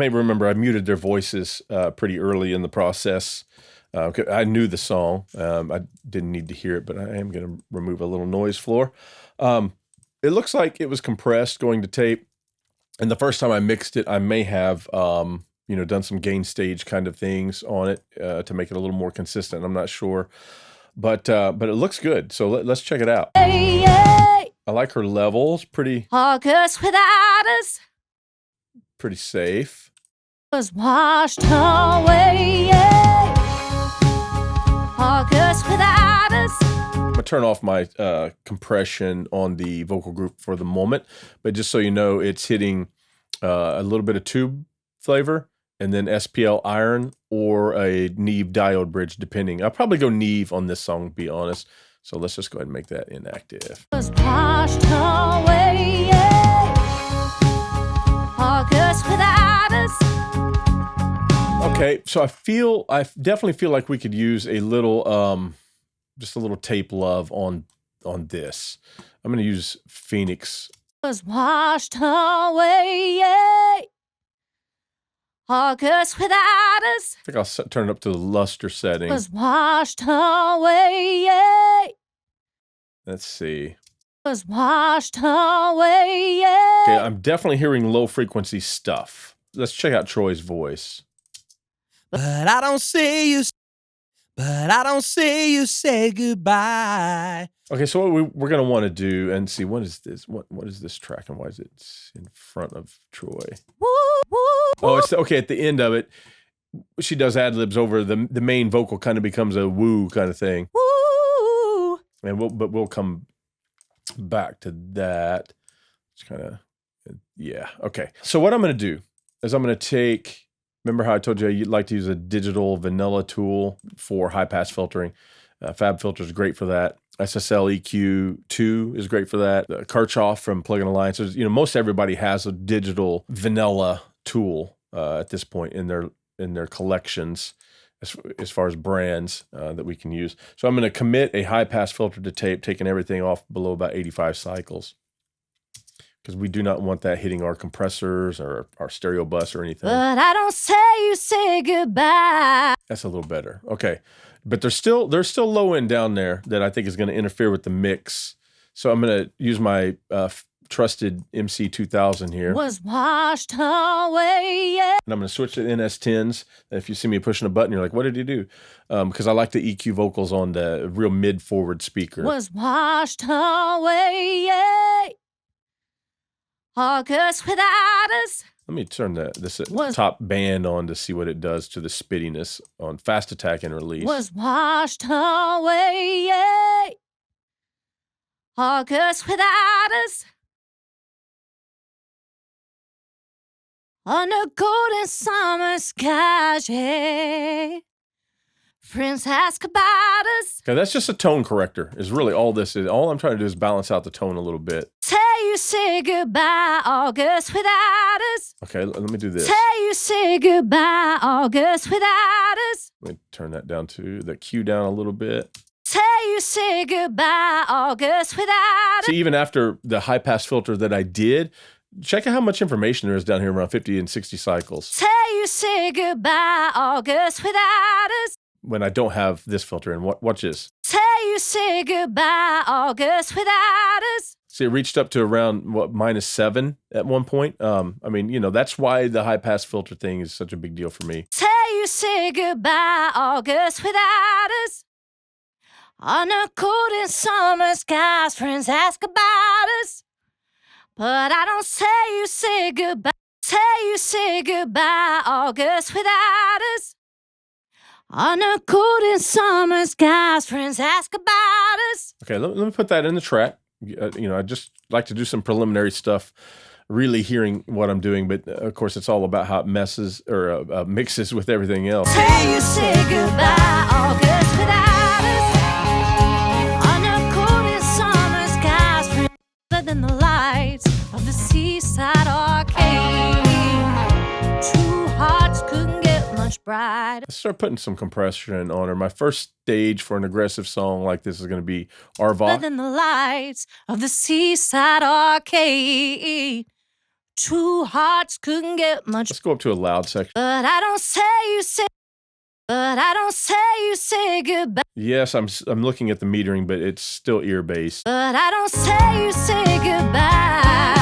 may remember I muted their voices pretty early in the process. I knew the song. I didn't need to hear it, but I am going to remove a little noise floor. It looks like it was compressed going to tape. And the first time I mixed it, I may have, done some gain stage kind of things on it to make it a little more consistent. I'm not sure, but it looks good. So let's check it out. Hey, hey. I like her levels. Pretty August without us safe. was washed away. August without us. I'm gonna turn off my compression on the vocal group for the moment, but just so you know, it's hitting a little bit of tube flavor and then SPL iron or a Neve diode bridge, depending. I'll probably go Neve on this song, to be honest. So let's just go ahead and make that inactive. Was washed away. August without us. Okay, so I definitely feel like we could use a little, just a little tape love on this. I'm going to use Phoenix. Was washed away. August without us. I think I'll turn it up to the luster setting. Was washed away. Let's see. Was washed away. Okay, I'm definitely hearing low frequency stuff. Let's check out Troy's voice. But I don't see you say goodbye. Okay, so what we're going to want to do and see, what is this? What is this track and why is it in front of Troy? Woo, woo, Oh, it's okay. At the end of it, she does ad libs over the main vocal, kind of becomes a woo kind of thing. woo. And we'll come back to that. It's kind of, yeah. Okay. So what I'm going to do is I'm going to take, remember how I told you you'd like to use a digital vanilla tool for high pass filtering. Fab Filter is great for that. SSL EQ2 is great for that. Kirchhoff from Plugin Alliance. Most everybody has a digital vanilla tool at this point in their collections as far as brands that we can use. So I'm going to commit a high pass filter to tape, taking everything off below about 85 cycles, because we do not want that hitting our compressors or our stereo bus or anything. But I don't say goodbye. That's a little better. Okay. But there's still low end down there that I think is going to interfere with the mix. So I'm going to use my trusted MC2000 here. Was washed away. And I'm going to switch to NS10s. And if you see me pushing a button, you're like, what did he do? Because I like the EQ vocals on the real mid-forward speaker. Was washed away. August without us. Let me turn this top band on to see what it does to the spittiness on fast attack and release. Was washed away. August without us. On a golden summer sky, yeah. Friends ask about us. Okay, that's just a tone corrector, is really all this is. All I'm trying to do is balance out the tone a little bit. Say you say goodbye, August without us. Okay, let me do this. Say you say goodbye, August without us. Let me turn that down to the Q down a little bit. Say you say goodbye, August without us. See, even after the high pass filter that I did, check out how much information there is down here around 50 and 60 cycles. Say you say goodbye, August without us. When I don't have this filter in, watch this. Say you say goodbye, August without us. See, it reached up to around, -7 at one point. That's why the high pass filter thing is such a big deal for me. Say you say goodbye, August without us. On a cold and summer skies, friends ask about us. But I don't say you say goodbye. Say you say goodbye, August without us. On a cold and summer skies, friends ask about us. Okay, let me put that in the track. I just like to do some preliminary stuff, really hearing what I'm doing. But of course, it's all about how it messes or mixes with everything else. Say you say goodbye, August without us. On a cold and summer skies, friends than the lights of the seaside arcade. Two hearts couldn't get much brighter. Let's start putting some compression on her. My first stage for an aggressive song like this is going to be RVOC. Than the lights of the seaside arcade. Two hearts couldn't get much. Let's go up to a loud section. But I don't say you say goodbye. Yes, I'm looking at the metering, but it's still ear-based. But I don't say you say goodbye.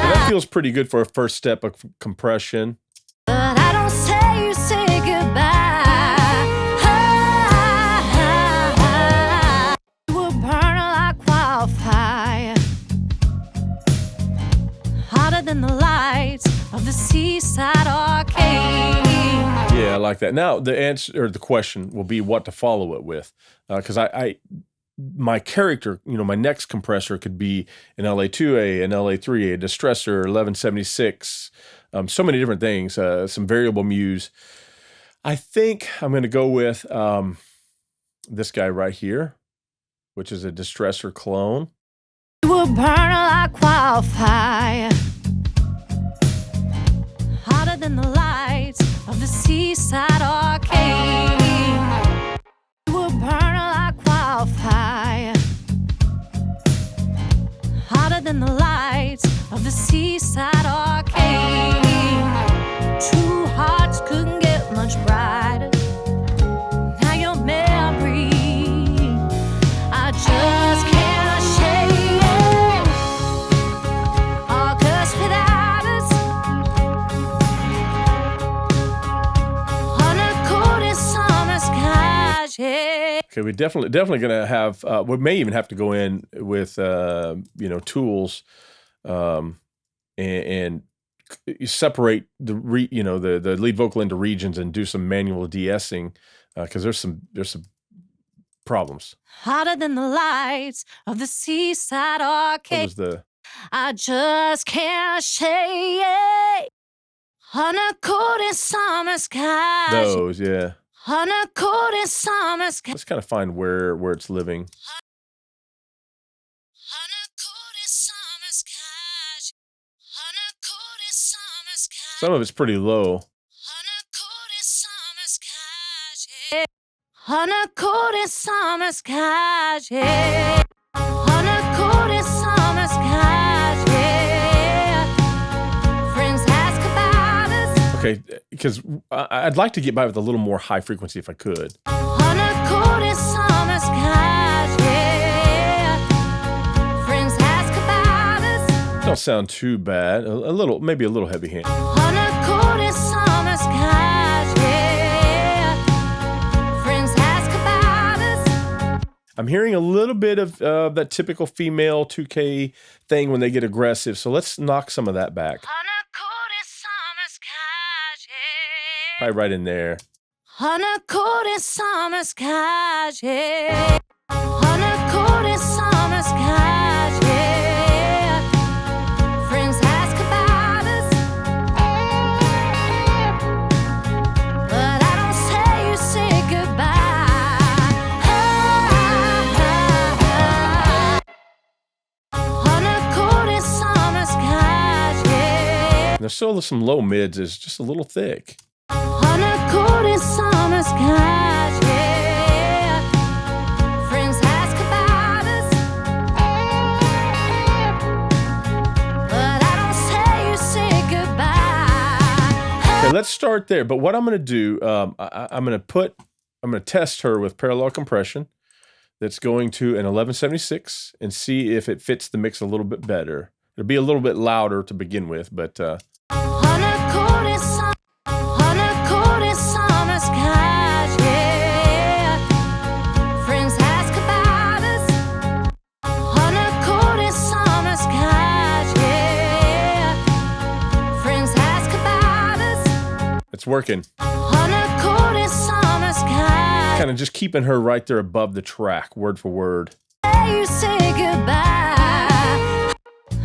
That feels pretty good for a first step of compression. But I don't say you say goodbye. You will burn like wildfire, hotter than the lights of the seaside arcade. Yeah, I like that. Now the answer or the question will be what to follow it with, because my character, my next compressor could be an LA2A, an LA3A, a distressor, 1176, so many different things, some variable muse. I think I'm going to go with this guy right here, which is a distressor clone. You will burn like wildfire, hotter than the lights of the seaside arcade. You will burn like wildfire, hotter than the lights of the seaside arcade. Two hearts couldn't get much brighter. Now your memory, I just can't shake it. August without us, on a golden summer skies, yeah. Okay, we're definitely going to have. We may even have to go in with tools, and you separate the lead vocal into regions and do some manual de-essing, because there's some problems. Hotter than the lights of the seaside What arcade. was the? I just can't shake it. On a golden summer skies. Those, yeah. On a golden summer skies. Let's kind of find where it's living. On a golden summer skies. On a golden summer skies. Some of it's pretty low. On a golden summer skies, yeah. On a golden summer skies, yeah. On a golden summer skies, yeah. Friends ask about us. Okay, because I'd like to get by with a little more high frequency if I could. On a golden summer skies, yeah. Friends ask about us. Don't sound too bad. A little, maybe a little heavy hand. On a golden summer skies, yeah. Friends ask about us. I'm hearing a little bit of that typical female 2K thing when they get aggressive. So let's knock some of that back. On a golden summer skies, yeah. Probably right in there. On a golden summer skies, yeah. On a golden summer skies, yeah. Friends ask about us, but I don't say you say goodbye. On a golden summer skies, yeah. And there's still some low mids. It's just a little thick. On a golden summer skies, yeah. Friends ask about us, but I don't say you say goodbye. Okay, let's start there. But what I'm going to do, I'm going to test her with parallel compression. That's going to an 1176 and see if it fits the mix a little bit better. It'll be a little bit louder to begin with, but On a golden summer skies, yeah. Friends ask about us. On a golden summer skies, yeah. Friends ask about us. it's working. On a golden summer skies. Kind of just keeping her right there above the track, word for word. You say goodbye,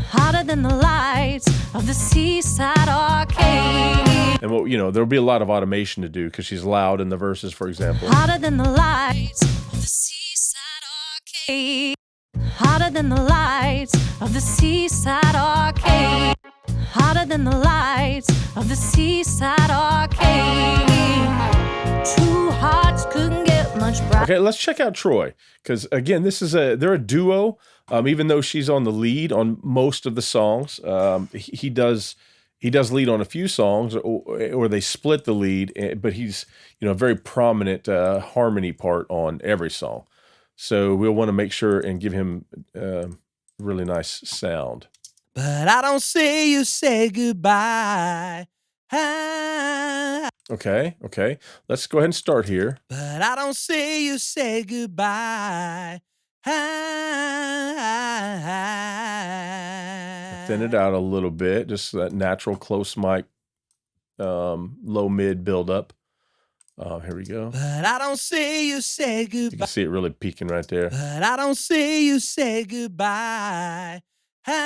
hotter than the lights of the seaside arcade. And there'll be a lot of automation to do because she's loud in the verses, for example. Hotter than the lights of the seaside arcade. Hotter than the lights of the seaside arcade. Hotter than the lights of the seaside arcade. Two hearts couldn't get much brighter. Okay, let's check out Troy because again, they're a duo, Even though she's on the lead on most of the songs, he does lead on a few songs, or they split the lead, but he's, a very prominent harmony part on every song. So we'll want to make sure and give him really nice sound. But I don't see you say goodbye. Okay. Let's go ahead and start here. But I don't see you say goodbye. Thin it out a little bit, just that natural close mic, low mid build up. Here we go. But I don't see you say goodbye. You can see it really peaking right there. But I don't see you say goodbye. But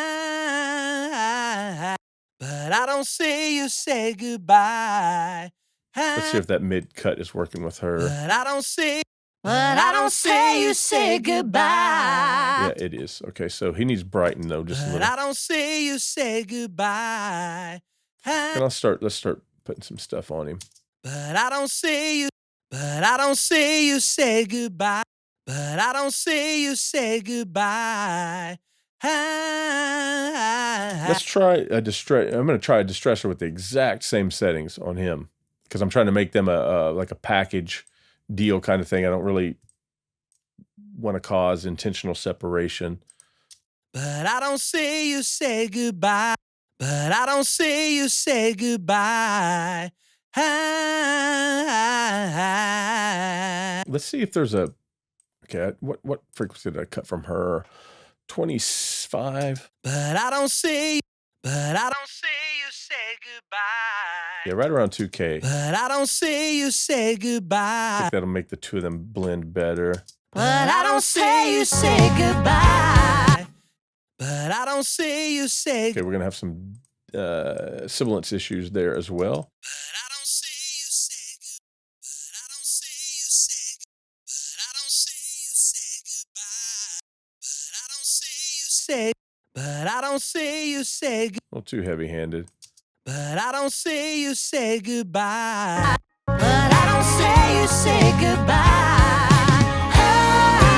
I don't see you say goodbye. Let's see if that mid cut is working with her. But I don't see you say goodbye. Yeah, it is. Okay, so he needs brighten though, just a But little. I don't see you say goodbye. And let's start putting some stuff on him. But I don't see you say goodbye. But I don't see you say goodbye. Let's try a distress. I'm going to try a distressor with the exact same settings on him, because I'm trying to make them like a package deal kind of thing. I don't really want to cause intentional separation. But I don't see you say goodbye. But I don't see you say goodbye. Let's see if there's a. Okay, what frequency did I cut from her? 25. But I don't see you say goodbye. Yeah, right around 2K. But I don't see you say I goodbye. think that'll make the two of them blend better. But I don't say you say goodbye. But I don't see you say Okay, we're gonna have some sibilance issues there as well. But I don't see you say good. But I don't see you say good. But I don't see you say goodbye. But I don't see you say. But I don't see you say. A little too heavy-handed. But I don't see you say goodbye. But I don't say you say goodbye.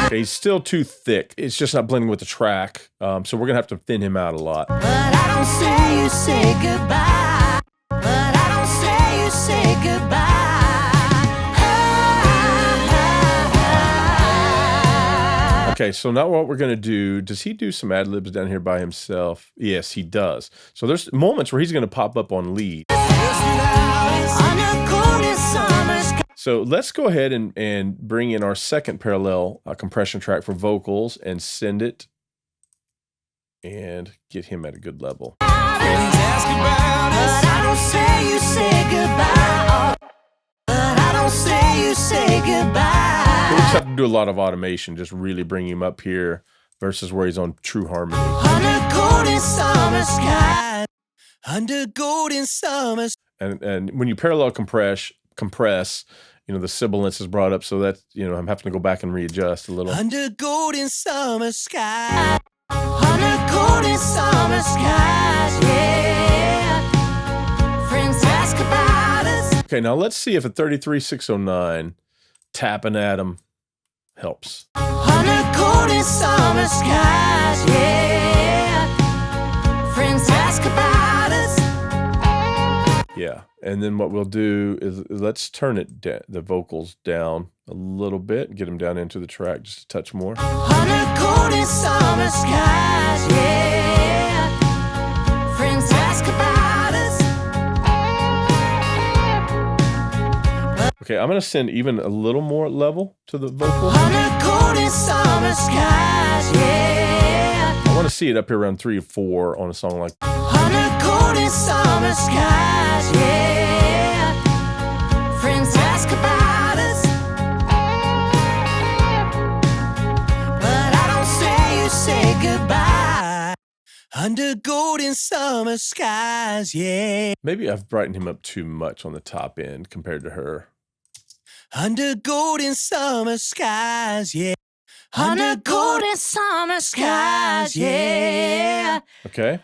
Okay, he's still too thick. It's just not blending with the track. So we're gonna have to thin him out a lot. But I don't say you say goodbye. But I don't say you say goodbye. Okay, so now what we're gonna do, does he do some ad-libs down here by himself? Yes, he does. So there's moments where he's gonna pop up on lead. On a golden summer sky. So let's go ahead and bring in our second parallel compression track for vocals and send it and get him at a good level. But I don't say you say goodbye. But I don't say you say goodbye. We just have to do a lot of automation, just really bring him up here versus where he's on true harmony. On a golden summer sky. Under golden summers. And when you parallel compress, the sibilance is brought up, so that I'm having to go back and readjust a little. Under golden summer sky. On a golden summer skies, yeah. Friends ask about us. Okay, now let's see if a 33-609 tapping at him helps. On a golden summer skies, yeah. Friends ask about us. Yeah, and then what we'll do is let's turn it the vocals down a little bit, get them down into the track just a touch more. On a golden summer skies, yeah. Friends ask about us. Okay, I'm gonna send even a little more level to the vocal. On a golden summer skies, yeah. I want to see it up here around 3 or 4 on a song like. On a golden summer skies, yeah. Friends ask about us. But I don't say you say goodbye. Under golden summer skies, yeah. Maybe I've brightened him up too much on the top end compared to her. Under golden summer skies, yeah. On a golden summer skies, yeah. Okay.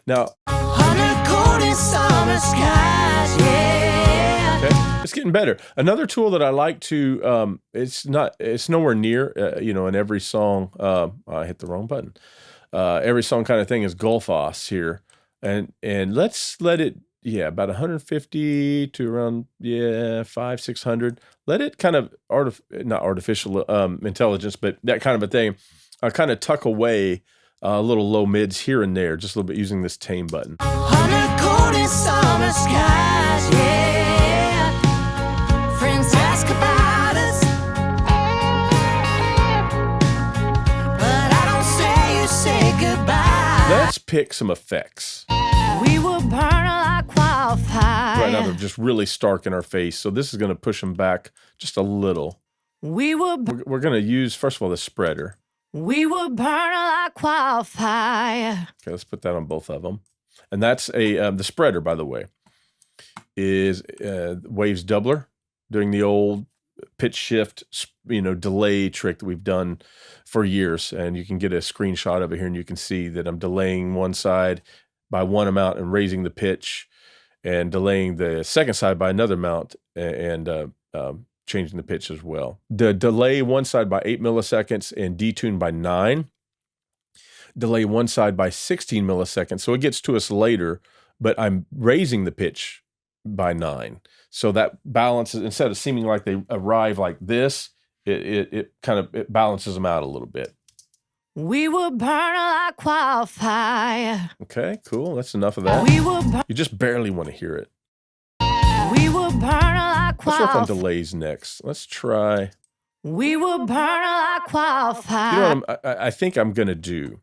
Now, On a golden summer skies, yeah. okay, it's getting getting better. Another tool that I like to, it's nowhere near, in every song, I hit the wrong button. Every song kind of thing is Gulfos here. And let's let it, about 150 to around, 600. Let it kind of, not artificial intelligence, but that kind of a thing, kind of tuck away little low mids here and there, just a little bit using this tame button. On a golden summer skies, yeah. Friends ask about us, but I don't say you say goodbye. Let's pick some effects. We will burn like wildfire. Right now they're just really stark in our face, so this is going to push them back just a little. We're going to use, first of all, the spreader. We will burn like wildfire. Okay, let's put that on both of them. And that's the spreader, by the way, is Waves doubler, doing the old pitch shift, delay trick that we've done for years. And you can get a screenshot of it here, and you can see that I'm delaying one side by one amount and raising the pitch, and delaying the second side by another amount and changing the pitch as well. Delay one side by 8 milliseconds and detune by 9. Delay one side by 16 milliseconds. So it gets to us later, but I'm raising the pitch by 9. So that balances, instead of seeming like they arrive like this, it balances them out a little bit. We will burn like wildfire. Okay, cool. That's enough of that. You just barely want to hear it. We will burn like wildfire. Let's work on delays next. Let's try. We will burn like wildfire. You know what I think I'm going to do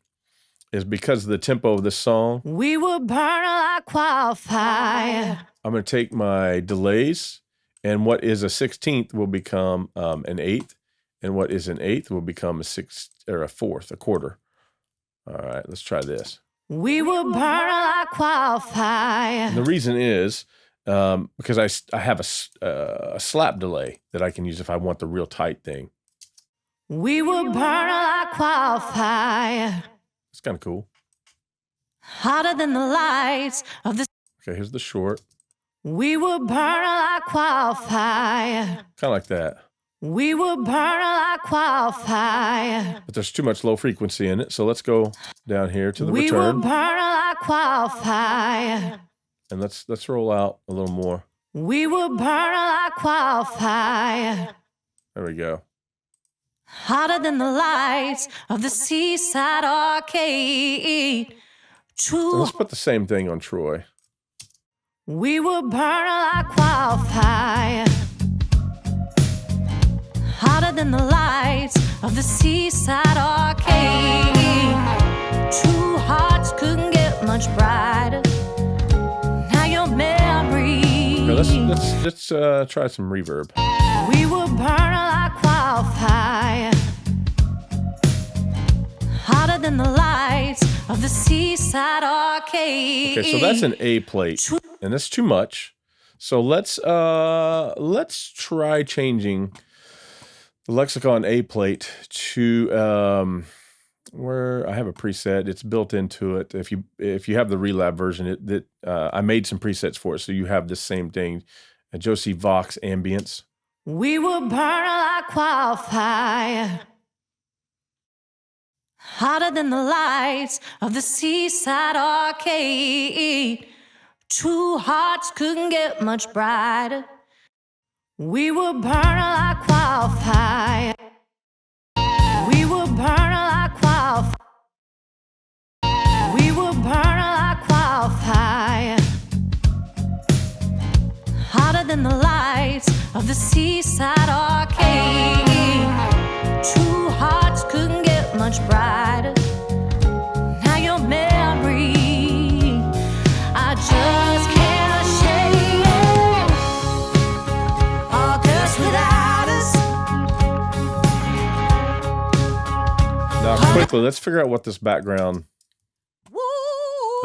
is, because of the tempo of this song, we will burn like wildfire. I'm going to take my delays, and what is a 16th will become an 8th, and what is an 8th will become a 6th or a 4th, a quarter. All right, let's try this. We will burn like wildfire. And the reason is because I have a slap delay that I can use if I want the real tight thing. We will burn like wildfire. It's kind of cool. Hotter than the lights of the... Okay, here's the short. We will burn like wildfire. Kind of like that. We will burn like wildfire. But there's too much low frequency in it, so let's go down here to the we return. We will burn like wildfire. And let's roll out a little more. We will burn like wildfire. There we go. Hotter than the lights of the seaside arcade. So let's put the same thing on Troy. We will burn like wildfire. Hotter than the lights of the seaside arcade. Two hearts couldn't get much brighter. Now your memory. Okay, let's try some reverb. We will burn like wildfire. Hotter than the lights of the seaside arcade. Okay, so that's an A plate, and that's too much. So let's try changing the Lexicon A plate to where I have a preset. It's built into it. If you have the Relab version, I made some presets for it, so you have the same thing. Josie Vox ambience. We will burn like wildfire. Hotter than the lights of the seaside arcade. Two hearts couldn't get much brighter. We will burn like wildfire. We will burn like wildfire. We will burn like wildfire. Hotter than the lights of the seaside arcade. Two hearts couldn't get much brighter. Now your memory, I just can't shake it. August without us. Now quickly, let's figure out what this background. Woo.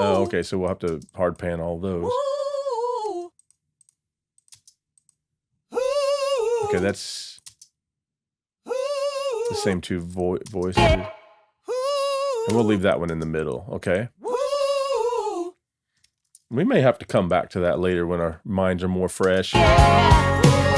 Oh, okay, so we'll have to hard pan all those. Woo. Okay, that's the same two voices. And we'll leave that one in the middle, okay? We may have to come back to that later when our minds are more fresh. Yeah.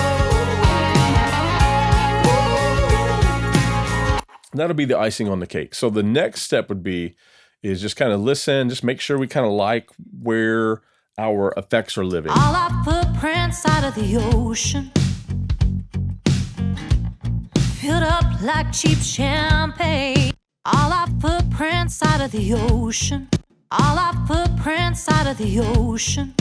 That'll be the icing on the cake. So the next step would be is just kind of listen, just make sure we kind of like where our effects are living. All our footprints out of the ocean, filled up like cheap champagne. All our footprints out of the ocean, all our footprints out of the ocean,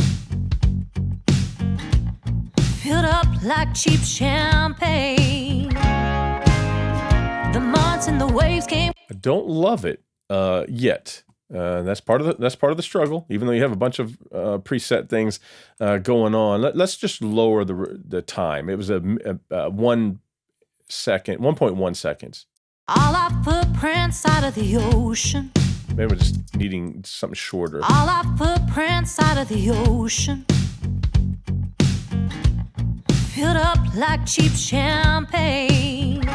filled up like cheap champagne. The months and the waves came. I don't love it yet. That's part of the struggle. Even though you have a bunch of preset things going on, let's just lower the time. It was a 1 second, 1.1 seconds. All our footprints out of the ocean. Maybe we're just needing something shorter. All our footprints out of the ocean, filled up like cheap champagne.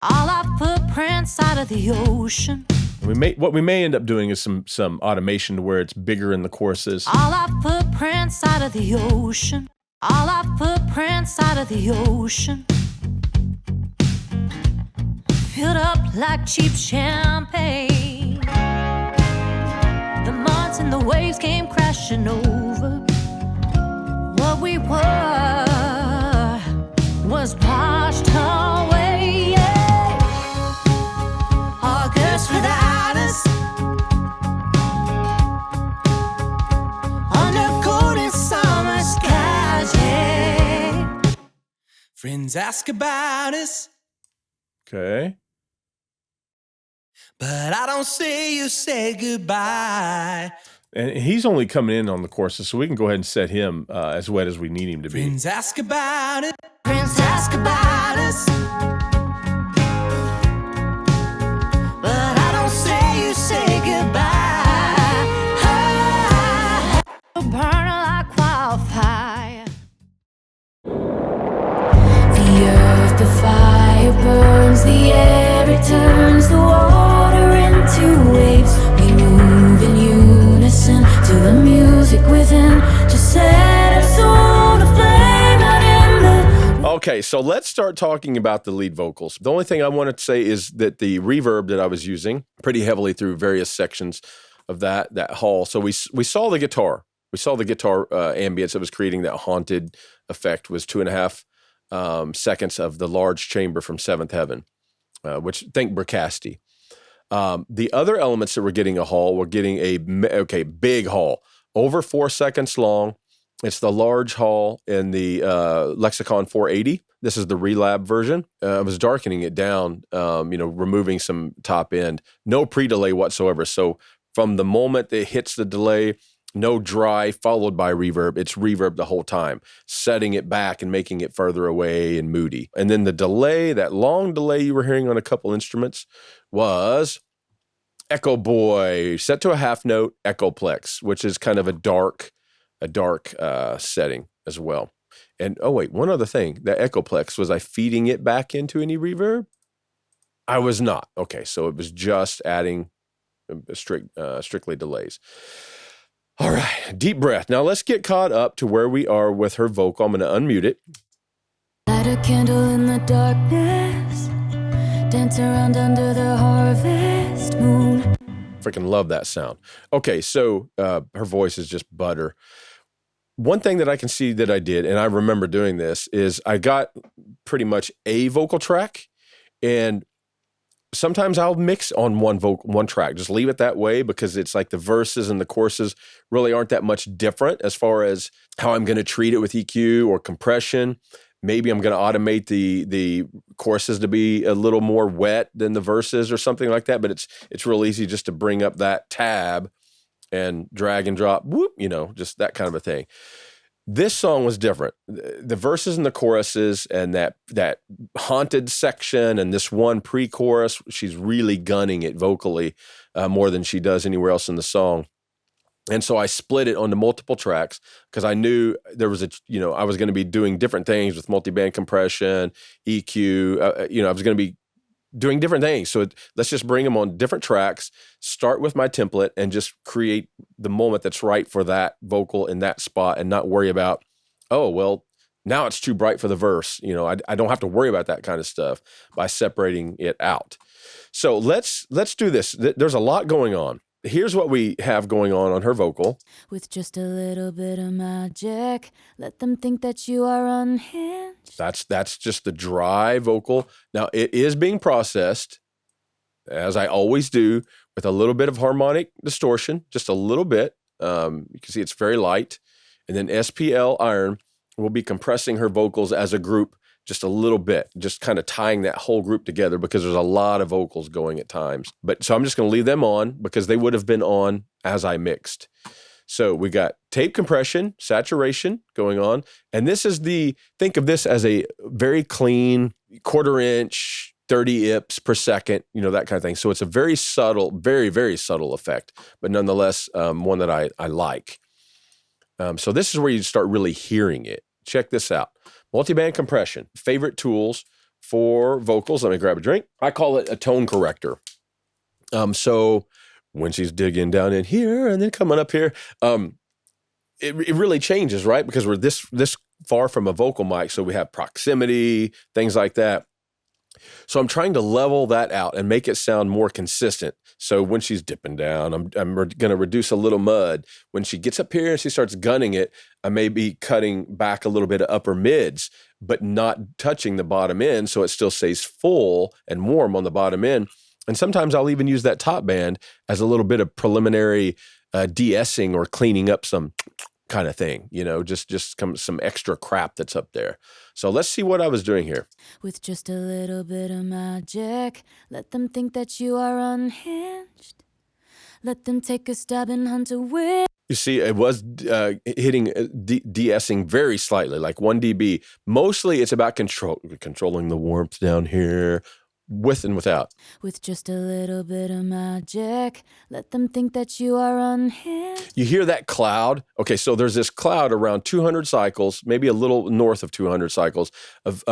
All our footprints out of the ocean. What we may end up doing is some automation to where it's bigger in the choruses. All our footprints out of the ocean. All our footprints out of the ocean, filled up like cheap champagne. The months and the waves came crashing over. What we were was washed away. Yeah. August without us, under golden summer skies. Yeah. Friends ask about us, Okay. but I don't see you say goodbye. And he's only coming in on the choruses, so we can go ahead and set him as wet as we need him to be. Friends ask about it. Friends ask about us, but I don't see you say goodbye. Burning like wildfire. The earth, the fire burns, the air, it turns the water into waves. We move in unison to the music within. Just set us on a flame out in the. Okay, so let's start talking about the lead vocals. The only thing I wanted to say is that the reverb that I was using pretty heavily through various sections of that hall. So we saw the guitar. We saw the guitar ambience that was creating that haunted effect was 2.5 seconds of the large chamber from Seventh Heaven, which think Bricasti. The other elements that we're getting a hall, we're getting a big hall, over 4 seconds long. It's the large hall in the Lexicon 480. This is the relab version. I was darkening it down, removing some top end. No pre-delay whatsoever. So from the moment it hits the delay, no dry followed by reverb. It's reverb the whole time, setting it back and making it further away and moody. And then the delay, that long delay you were hearing on a couple instruments, was Echo Boy, set to a half note Echoplex, which is kind of a dark setting as well. And oh wait, one other thing, that Echoplex, was I feeding it back into any reverb? I was not. Okay, so it was just adding strictly delays. All right, deep breath. Now let's get caught up to where we are with her vocal. I'm going to unmute it. Light a candle in the darkness, dance around under the harvest moon. Freaking love that sound. Okay, so her voice is just butter. One thing that I can see that I did, and I remember doing this, is I got pretty much a vocal track, and sometimes I'll mix on one track, just leave it that way, because it's like the verses and the choruses really aren't that much different as far as how I'm going to treat it with EQ or compression. Maybe I'm going to automate the choruses to be a little more wet than the verses or something like that. But it's real easy just to bring up that tab and drag and drop, whoop, just that kind of a thing. This song was different. The verses and the choruses and that haunted section and this one pre-chorus, she's really gunning it vocally more than she does anywhere else in the song. And so I split it onto multiple tracks because I knew there was I was going to be doing different things with multiband compression, EQ. I was going to be doing different things. So let's just bring them on different tracks, start with my template, and just create the moment that's right for that vocal in that spot and not worry about, oh, well, Now it's too bright for the verse. You know, I don't have to worry about that kind of stuff by separating it out. So let's do this. There's a lot going on. Here's what we have going on her vocal. With just a little bit of magic, let them think that you are unhinged. That's just the dry vocal. Now it is being processed, as I always do, with a little bit of harmonic distortion, just a little bit. You can see it's very light. And then SPL iron will be compressing her vocals as a group just a little bit, just kind of tying that whole group together because there's a lot of vocals going at times. But so I'm just going to leave them on because they would have been on as I mixed. So we got tape compression, saturation going on. And this is think of this as a very clean 1/4 inch, 30 IPS per second, you know, that kind of thing. So it's a very subtle, very, very subtle effect, but nonetheless, one that I like. So this is where you start really hearing it. Check this out. Multiband compression, favorite tools for vocals. Let me grab a drink. I call it a tone corrector. So when she's digging down in here and then coming up here, it really changes, right? Because we're this far from a vocal mic, so we have proximity, things like that. So I'm trying to level that out and make it sound more consistent. So when she's dipping down, I'm going to reduce a little mud. When she gets up here and she starts gunning it, I may be cutting back a little bit of upper mids, but not touching the bottom end so it still stays full and warm on the bottom end. And sometimes I'll even use that top band as a little bit of preliminary de-essing or cleaning up some kind of thing, you know, just some extra crap that's up there. So let's see what I was doing here. With just a little bit of magic, let them think that you are unhinged. Let them take a stab and hunt a win. You see, it was hitting de-essing very slightly, like 1 dB. Mostly it's about controlling the warmth down here, with and without. With just a little bit of magic, let them think that you are unhinged. You hear that cloud? Okay, so there's this cloud around 200 cycles, maybe a little north of 200 cycles of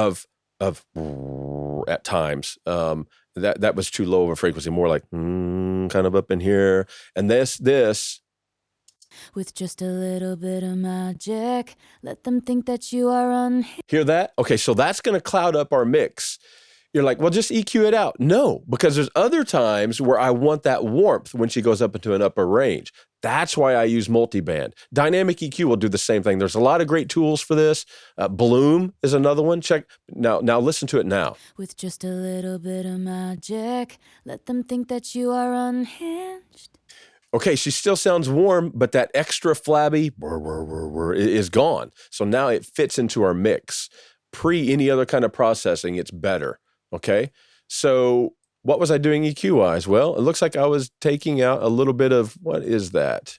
at times. That was too low of a frequency, more like kind of up in here. And this. With just a little bit of magic, let them think that you are unhinged. Hear that? Okay, so that's going to cloud up our mix. You're like, well, just EQ it out. No, because there's other times where I want that warmth when she goes up into an upper range. That's why I use multiband. Dynamic EQ will do the same thing. There's a lot of great tools for this. Bloom is another one. Check. Now listen to it now. With just a little bit of magic, let them think that you are unhinged. Okay, she still sounds warm, but that extra flabby is gone. So now it fits into our mix. Pre any other kind of processing, it's better. Okay, so what was I doing EQ-wise? Well, it looks like I was taking out a little bit of, what is that?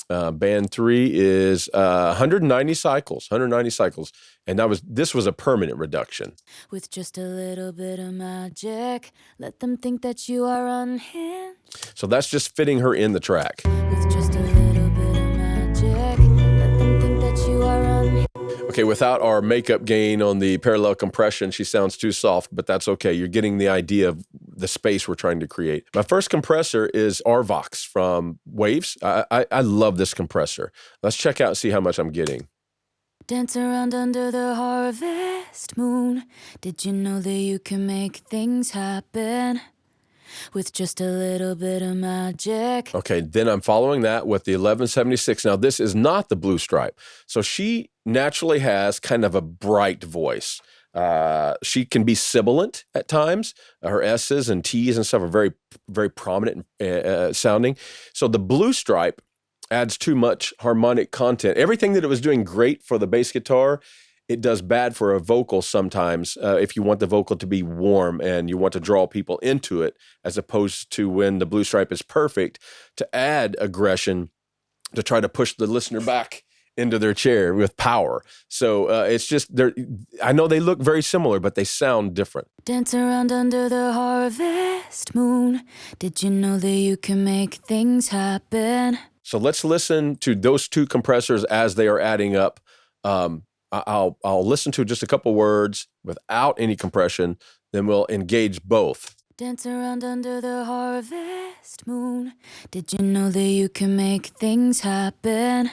Band 3 is 190 cycles, and this was a permanent reduction. With just a little bit of magic, let them think that you are unhinged. So that's just fitting her in the track. With just a little bit of magic, let them think that you are unhinged. Okay, without our makeup gain on the parallel compression, she sounds too soft, but that's okay. You're getting the idea of the space we're trying to create. My first compressor is RVOCS from Waves. I love this compressor. Let's check out and see how much I'm getting. Dance around under the harvest moon. Did you know that you can make things happen? With just a little bit of magic. Okay, then I'm following that with the 1176. Now, this is not the blue stripe. So she naturally has kind of a bright voice. She can be sibilant at times. Her S's and T's and stuff are very, very prominent sounding. So the blue stripe adds too much harmonic content. Everything that it was doing great for the bass guitar, it does bad for a vocal sometimes if you want the vocal to be warm and you want to draw people into it, as opposed to when the blue stripe is perfect to add aggression to try to push the listener back into their chair with power. So it's just, I know they look very similar, but they sound different. Dance around under the harvest moon. Did you know that you can make things happen? So let's listen to those two compressors as they are adding up. I'll listen to just a couple words without any compression, then we'll engage both. Dance around under the harvest moon. Did you know that you can make things happen?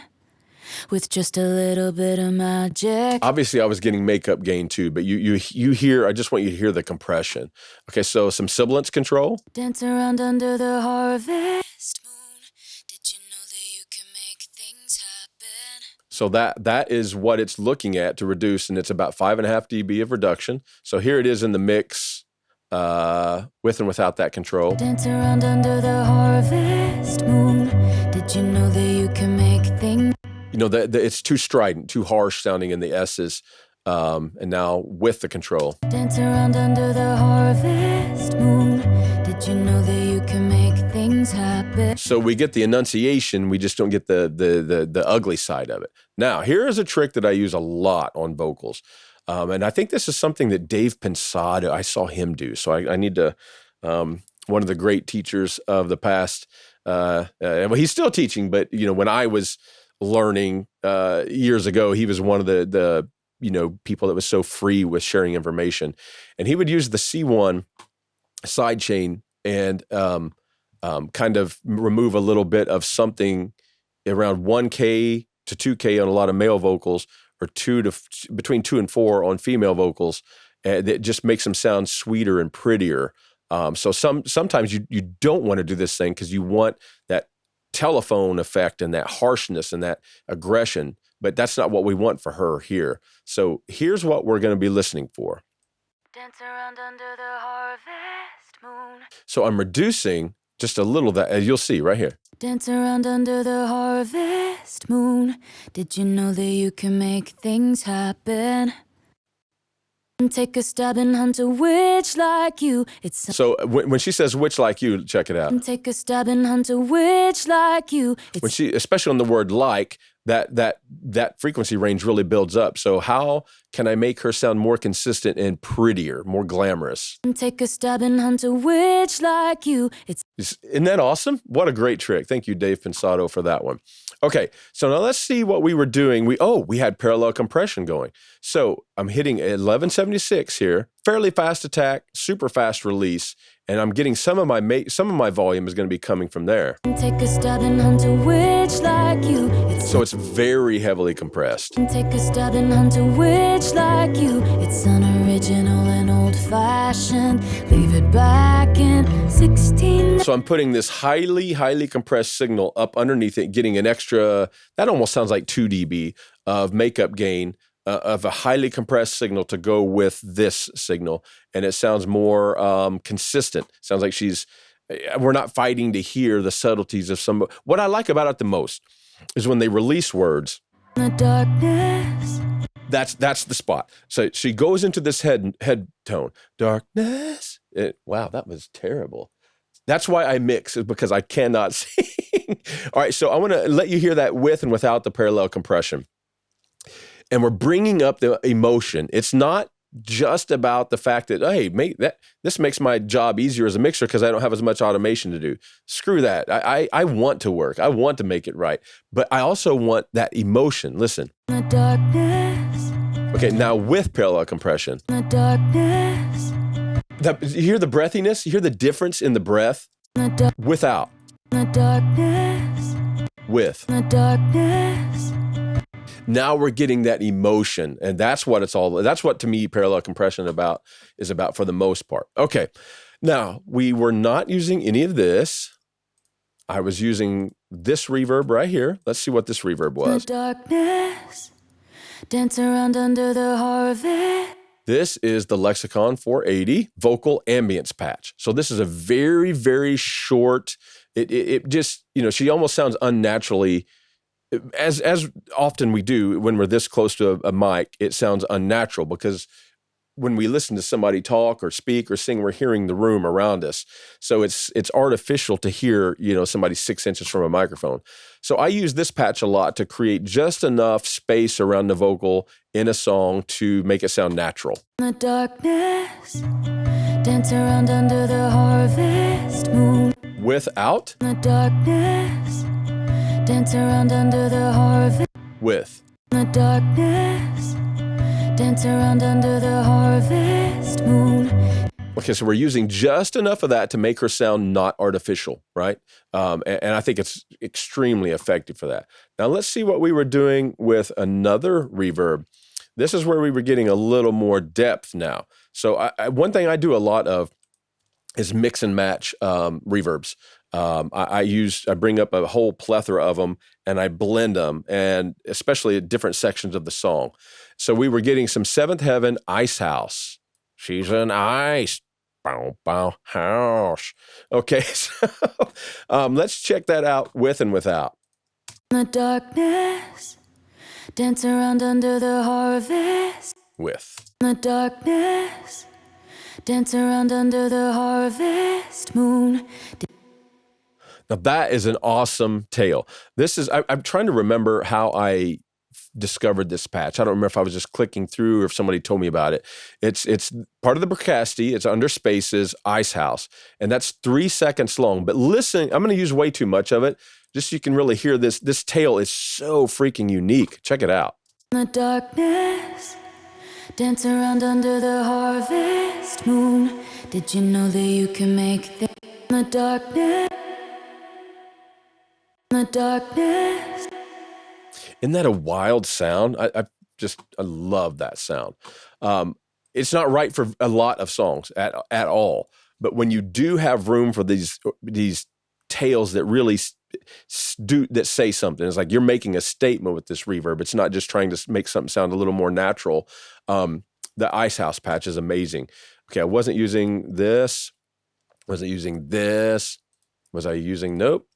with just a little bit of magic. Obviously, I was getting makeup gain too, but you hear, I just want you to hear the compression. Okay, so some sibilance control. Dance around under the harvest moon. Did you know that you can make things happen? So that is what it's looking at to reduce, and it's about 5.5 dB of reduction. So here it is in the mix, with and without that control. Dance around under the harvest moon. Did you know that you can make things? You know, it's too strident, too harsh sounding in the S's, and now with the control. Dance around under the harvest moon. Did you know that you can make things happen? So we get the enunciation, we just don't get the ugly side of it. Now, here is a trick that I use a lot on vocals. And I think this is something that Dave Pensado, I saw him do. So I need to, one of the great teachers of the past, well, he's still teaching, but you know, when I was learning years ago, he was one of the you know, people that was so free with sharing information. And he would use the C1 side chain and kind of remove a little bit of something around 1K to 2K on a lot of male vocals, or between 2 and 4 on female vocals, that just makes them sound sweeter and prettier. So sometimes you don't want to do this thing because you want that telephone effect and that harshness and that aggression, but that's not what we want for her here. So here's what we're going to be listening for. Dance around under the harvest moon. So I'm reducing just a little that, as you'll see right here. Dance around under the harvest moon. Did you know that you can make things happen? And take a stab and hunt a witch like you. It's So when she says "witch like you," check it out. and take a stab and hunt a witch like you. When she, especially on the word "like," that frequency range really builds up. So how can I make her sound more consistent and prettier, more glamorous? And take a stab and hunt a witch like you. Isn't that awesome? What a great trick. Thank you, Dave Pensado, for that one. Okay, so now let's see what we were doing. We had parallel compression going. So I'm hitting 1176 here, fairly fast attack, super fast release, and I'm getting some of my volume is going to be coming from there. And take a stab and hunt a witch like you. So it's very heavily compressed. And take a stab and hunt a witch like you. It's unoriginal and old-fashioned. Leave it back in 16. So I'm putting this highly compressed signal up underneath it, getting an extra, that almost sounds like 2 dB of makeup gain of a highly compressed signal to go with this signal. And it sounds more consistent. Sounds like we're not fighting to hear the subtleties of some. What I like about it the most is when they release words. The darkness. That's the spot. So she goes into this head tone. Darkness. Wow, that was terrible. That's why I mix, is because I cannot sing. All right, so I want to let you hear that with and without the parallel compression. And we're bringing up the emotion. It's not just about the fact that, hey, this makes my job easier as a mixer because I don't have as much automation to do. Screw that. I want to work. I want to make it right. But I also want that emotion. Listen. The darkness. Okay, now with parallel compression. The darkness. You hear the breathiness? You hear the difference in the breath? Without. The darkness. With. The darkness. Now we're getting that emotion, and that's what that's what, to me, parallel compression is about for the most part. Okay, now we were not using any of this. I was using this reverb right here. Let's see what this reverb was. The darkness. Dance around under the harvest. This is the Lexicon 480 vocal ambience patch. So this is a very, very short, it just, she almost sounds unnaturally, as often we do when we're this close to a mic, it sounds unnatural because when we listen to somebody talk or speak or sing, we're hearing the room around us. So it's artificial to hear, somebody 6 inches from a microphone. So I use this patch a lot to create just enough space around the vocal in a song to make it sound natural. The darkness, dance around under the harvest moon. Without. The darkness, dance around under the harvest. With. The darkness, dance around under the harvest moon. Okay, so we're using just enough of that to make her sound not artificial, right? And I think it's extremely effective for that. Now let's see what we were doing with another reverb. This is where we were getting a little more depth now. So one thing I do a lot of is mix and match reverbs. I bring up a whole plethora of them and I blend them, and especially at different sections of the song. So we were getting some Seventh Heaven, Ice House. She's an ice bow bow house. Okay, so let's check that out with and without. The darkness, dance around under the harvest. With. The darkness, dance around under the harvest moon. Now that is an awesome tail. This is, I'm trying to remember how I discovered this patch. I don't remember if I was just clicking through or if somebody told me about it. It's part of the Bricasti. It's under spaces, Ice House. And that's 3 seconds long. But listen, I'm going to use way too much of it just so you can really hear this. This tail is so freaking unique. Check it out. The darkness, dance around under the harvest moon. Did you know that you can make the darkness? The darkness. Isn't that a wild sound? I love that sound. It's not right for a lot of songs at all. But when you do have room for these tails that really that say something, it's like you're making a statement with this reverb. It's not just trying to make something sound a little more natural. The Ice House patch is amazing. Okay, I wasn't using this. Wasn't using this. Was I using? Nope.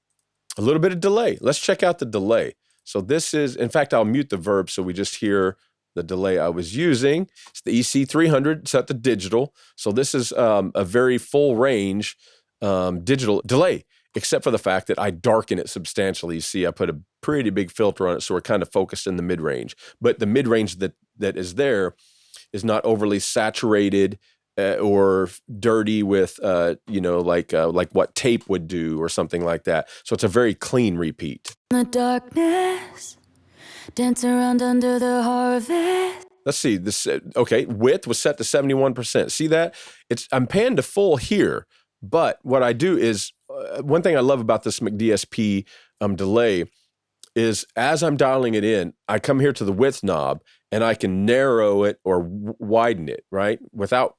A little bit of delay. Let's check out the delay. So this is, in fact, I'll mute the verb so we just hear the delay I was using. It's the EC300 set to digital. So this is a very full range digital delay, except for the fact that I darken it substantially. You see, I put a pretty big filter on it, so we're kind of focused in the mid-range. But the mid-range that is there is not overly saturated or dirty with, like what tape would do or something like that. So it's a very clean repeat. The darkness, dance around under the harvest. Let's see this. Okay, width was set to 71%. See that? I'm panned to full here, but what I do is one thing I love about this McDSP delay is as I'm dialing it in, I come here to the width knob and I can narrow it or widen it, right? Without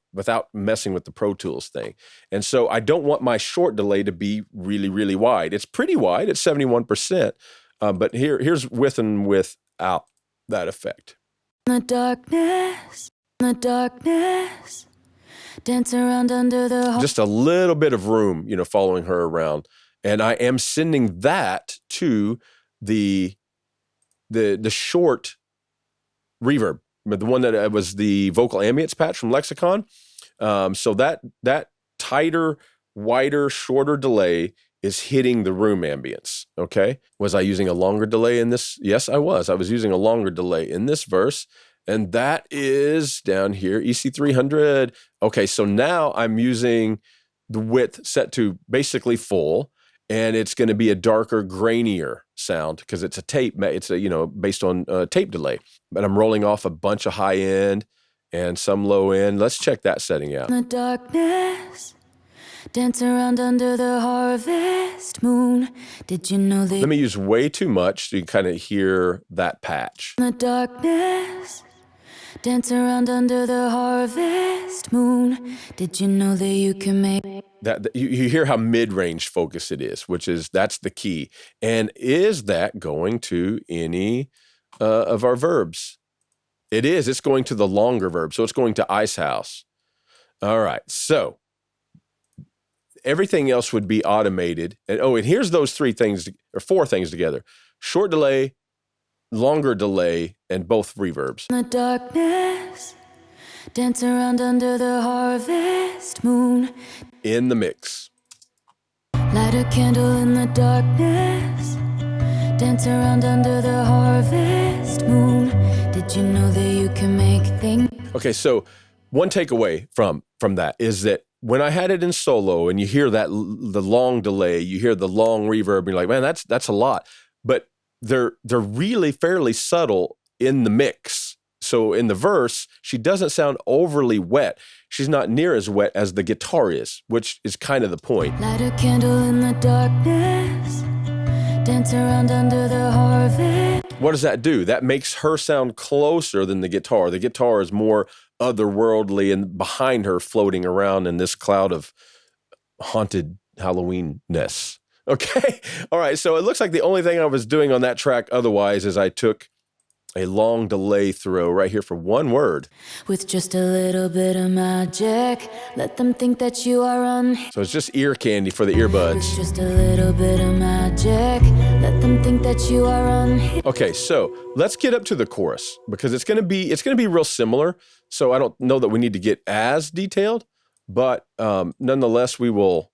messing with the Pro Tools thing. And so I don't want my short delay to be really, really wide. It's pretty wide, it's 71%. But here's with and without that effect. The darkness, dance around under the just a little bit of room, following her around. And I am sending that to the short reverb, the one that was the vocal ambience patch from Lexicon. So that tighter, wider, shorter delay is hitting the room ambience, okay? Was I using a longer delay in this? Yes, I was. I was using a longer delay in this verse, and that is down here, EC300. Okay, so now I'm using the width set to basically full, and it's going to be a darker, grainier sound because it's a tape. It's based on tape delay. But I'm rolling off a bunch of high end and some low end. Let's check that setting out. The darkness, dance around under the harvest moon. Did you know that? Let me use way too much so you can kind of hear that patch. The darkness, dance around under the harvest moon. Did you know that you can make that? You hear how mid-range focus it is, that's the key. And is that going to any of our verbs? It is. It's going to the longer verb. So it's going to Ice House. All right. So everything else would be automated. And here's those 4 things together. Short delay, longer delay, and both reverbs. The darkness, dance around under the harvest moon. In the mix. Light a candle in the darkness, dance around under the harvest moon. Did you know that you can make things? Okay, so one takeaway from that is that when I had it in solo and you hear the long delay, you hear the long reverb, and you're like, man, that's a lot. But they're really fairly subtle in the mix. So in the verse, she doesn't sound overly wet. She's not near as wet as the guitar is, which is kind of the point. Light a candle in the darkness, dance around under the harvest. What does that do? That makes her sound closer than the guitar. The guitar is more otherworldly and behind her floating around in this cloud of haunted Halloween-ness. Okay? All right, so it looks like the only thing I was doing on that track otherwise is I took a long delay throw right here for one word. With just a little bit of magic, let them think that you are So it's just ear candy for the earbuds. With just a little bit of magic, let them think that you are Okay, so let's get up to the chorus because it's gonna be real similar. So I don't know that we need to get as detailed, but nonetheless, we will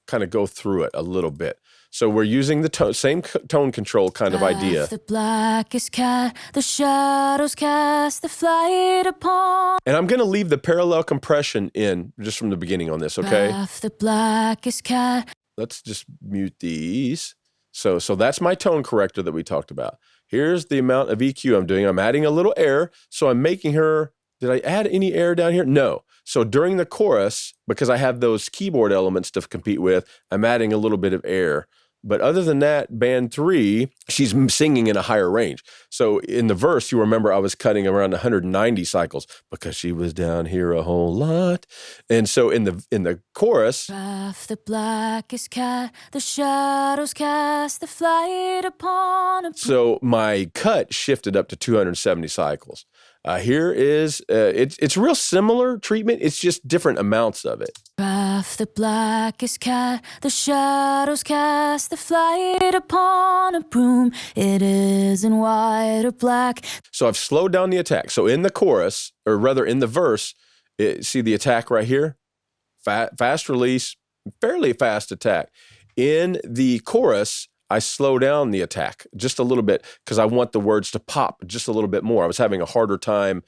kind of go through it a little bit. So we're using the same tone control kind of idea. The blackest cat, the shadows cast the flight upon. And I'm going to leave the parallel compression in just from the beginning on this, okay? The blackest cat. Let's just mute these. So that's my tone corrector that we talked about. Here's the amount of EQ I'm doing. I'm adding a little air, so I'm making her. Did I add any air down here? No. So during the chorus, because I have those keyboard elements to compete with, I'm adding a little bit of air. But other than that, band 3, she's singing in a higher range. So in the verse, you remember I was cutting around 190 cycles because she was down here a whole lot. And so in the chorus, The blackest cat, the shadows cast the flight upon. So my cut shifted up to 270 cycles. Here is, it's real similar treatment. It's just different amounts of it. The blackest cat, the shadows cast the flight upon a broom. It isn't white or black. So I've slowed down the attack. So in the chorus, or rather in the verse, see the attack right here? Fast release, fairly fast attack. In the chorus, I slow down the attack just a little bit because I want the words to pop just a little bit more. I was having a harder time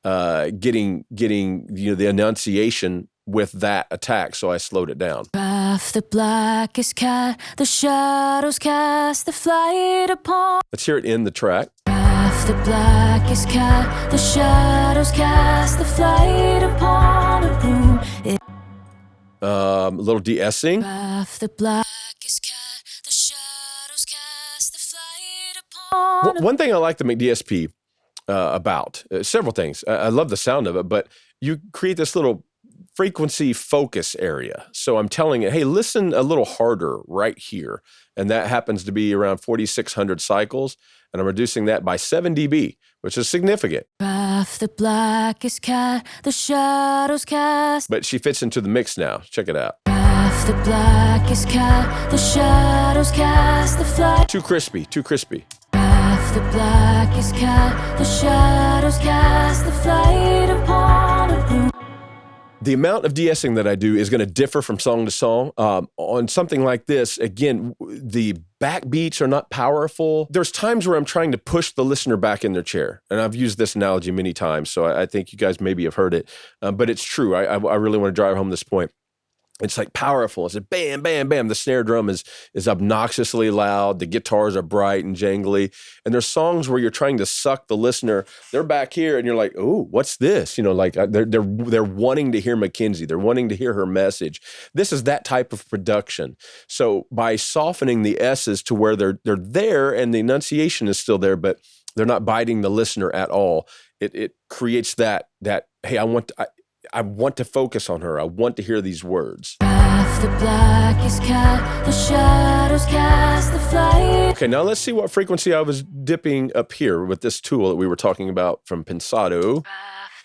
getting the enunciation with that attack, so I slowed it down. The blackest cat, the shadows cast the flight upon. Let's hear it in the track. The blackest cat, the shadows cast the flight upon a broom. A little de-essing. The blackest cat, the shadows cast the flight upon. One thing I like to make DSP about, several things. I love the sound of it, but you create this little frequency focus area. So I'm telling it, hey, listen a little harder right here. And that happens to be around 4,600 cycles. And I'm reducing that by 7 dB, which is significant. The blackest cat, the shadows cast. But she fits into the mix now. Check it out. The blackest cat, the shadows cast the flight. Too crispy, too crispy. The blackest cat, the shadows cast the flight upon a broom. The amount of de-essing that I do is going to differ from song to song. On something like this, again, the backbeats are not powerful. There's times where I'm trying to push the listener back in their chair. And I've used this analogy many times, so I think you guys maybe have heard it. But it's true. I really want to drive home this point. It's like powerful. It's like bam, bam, bam. The snare drum is obnoxiously loud. The guitars are bright and jangly. And there's songs where you're trying to suck the listener. They're back here, and you're like, "Oh, what's this?" You know, like they're wanting to hear Mackenzie. They're wanting to hear her message. This is that type of production. So by softening the S's to where they're there, and the enunciation is still there, but they're not biting the listener at all. It creates that hey, I want to focus on her. I want to hear these words. The blackest cat, the shadows cast the flight. Okay, now let's see what frequency I was dipping up here with this tool that we were talking about from Pensado.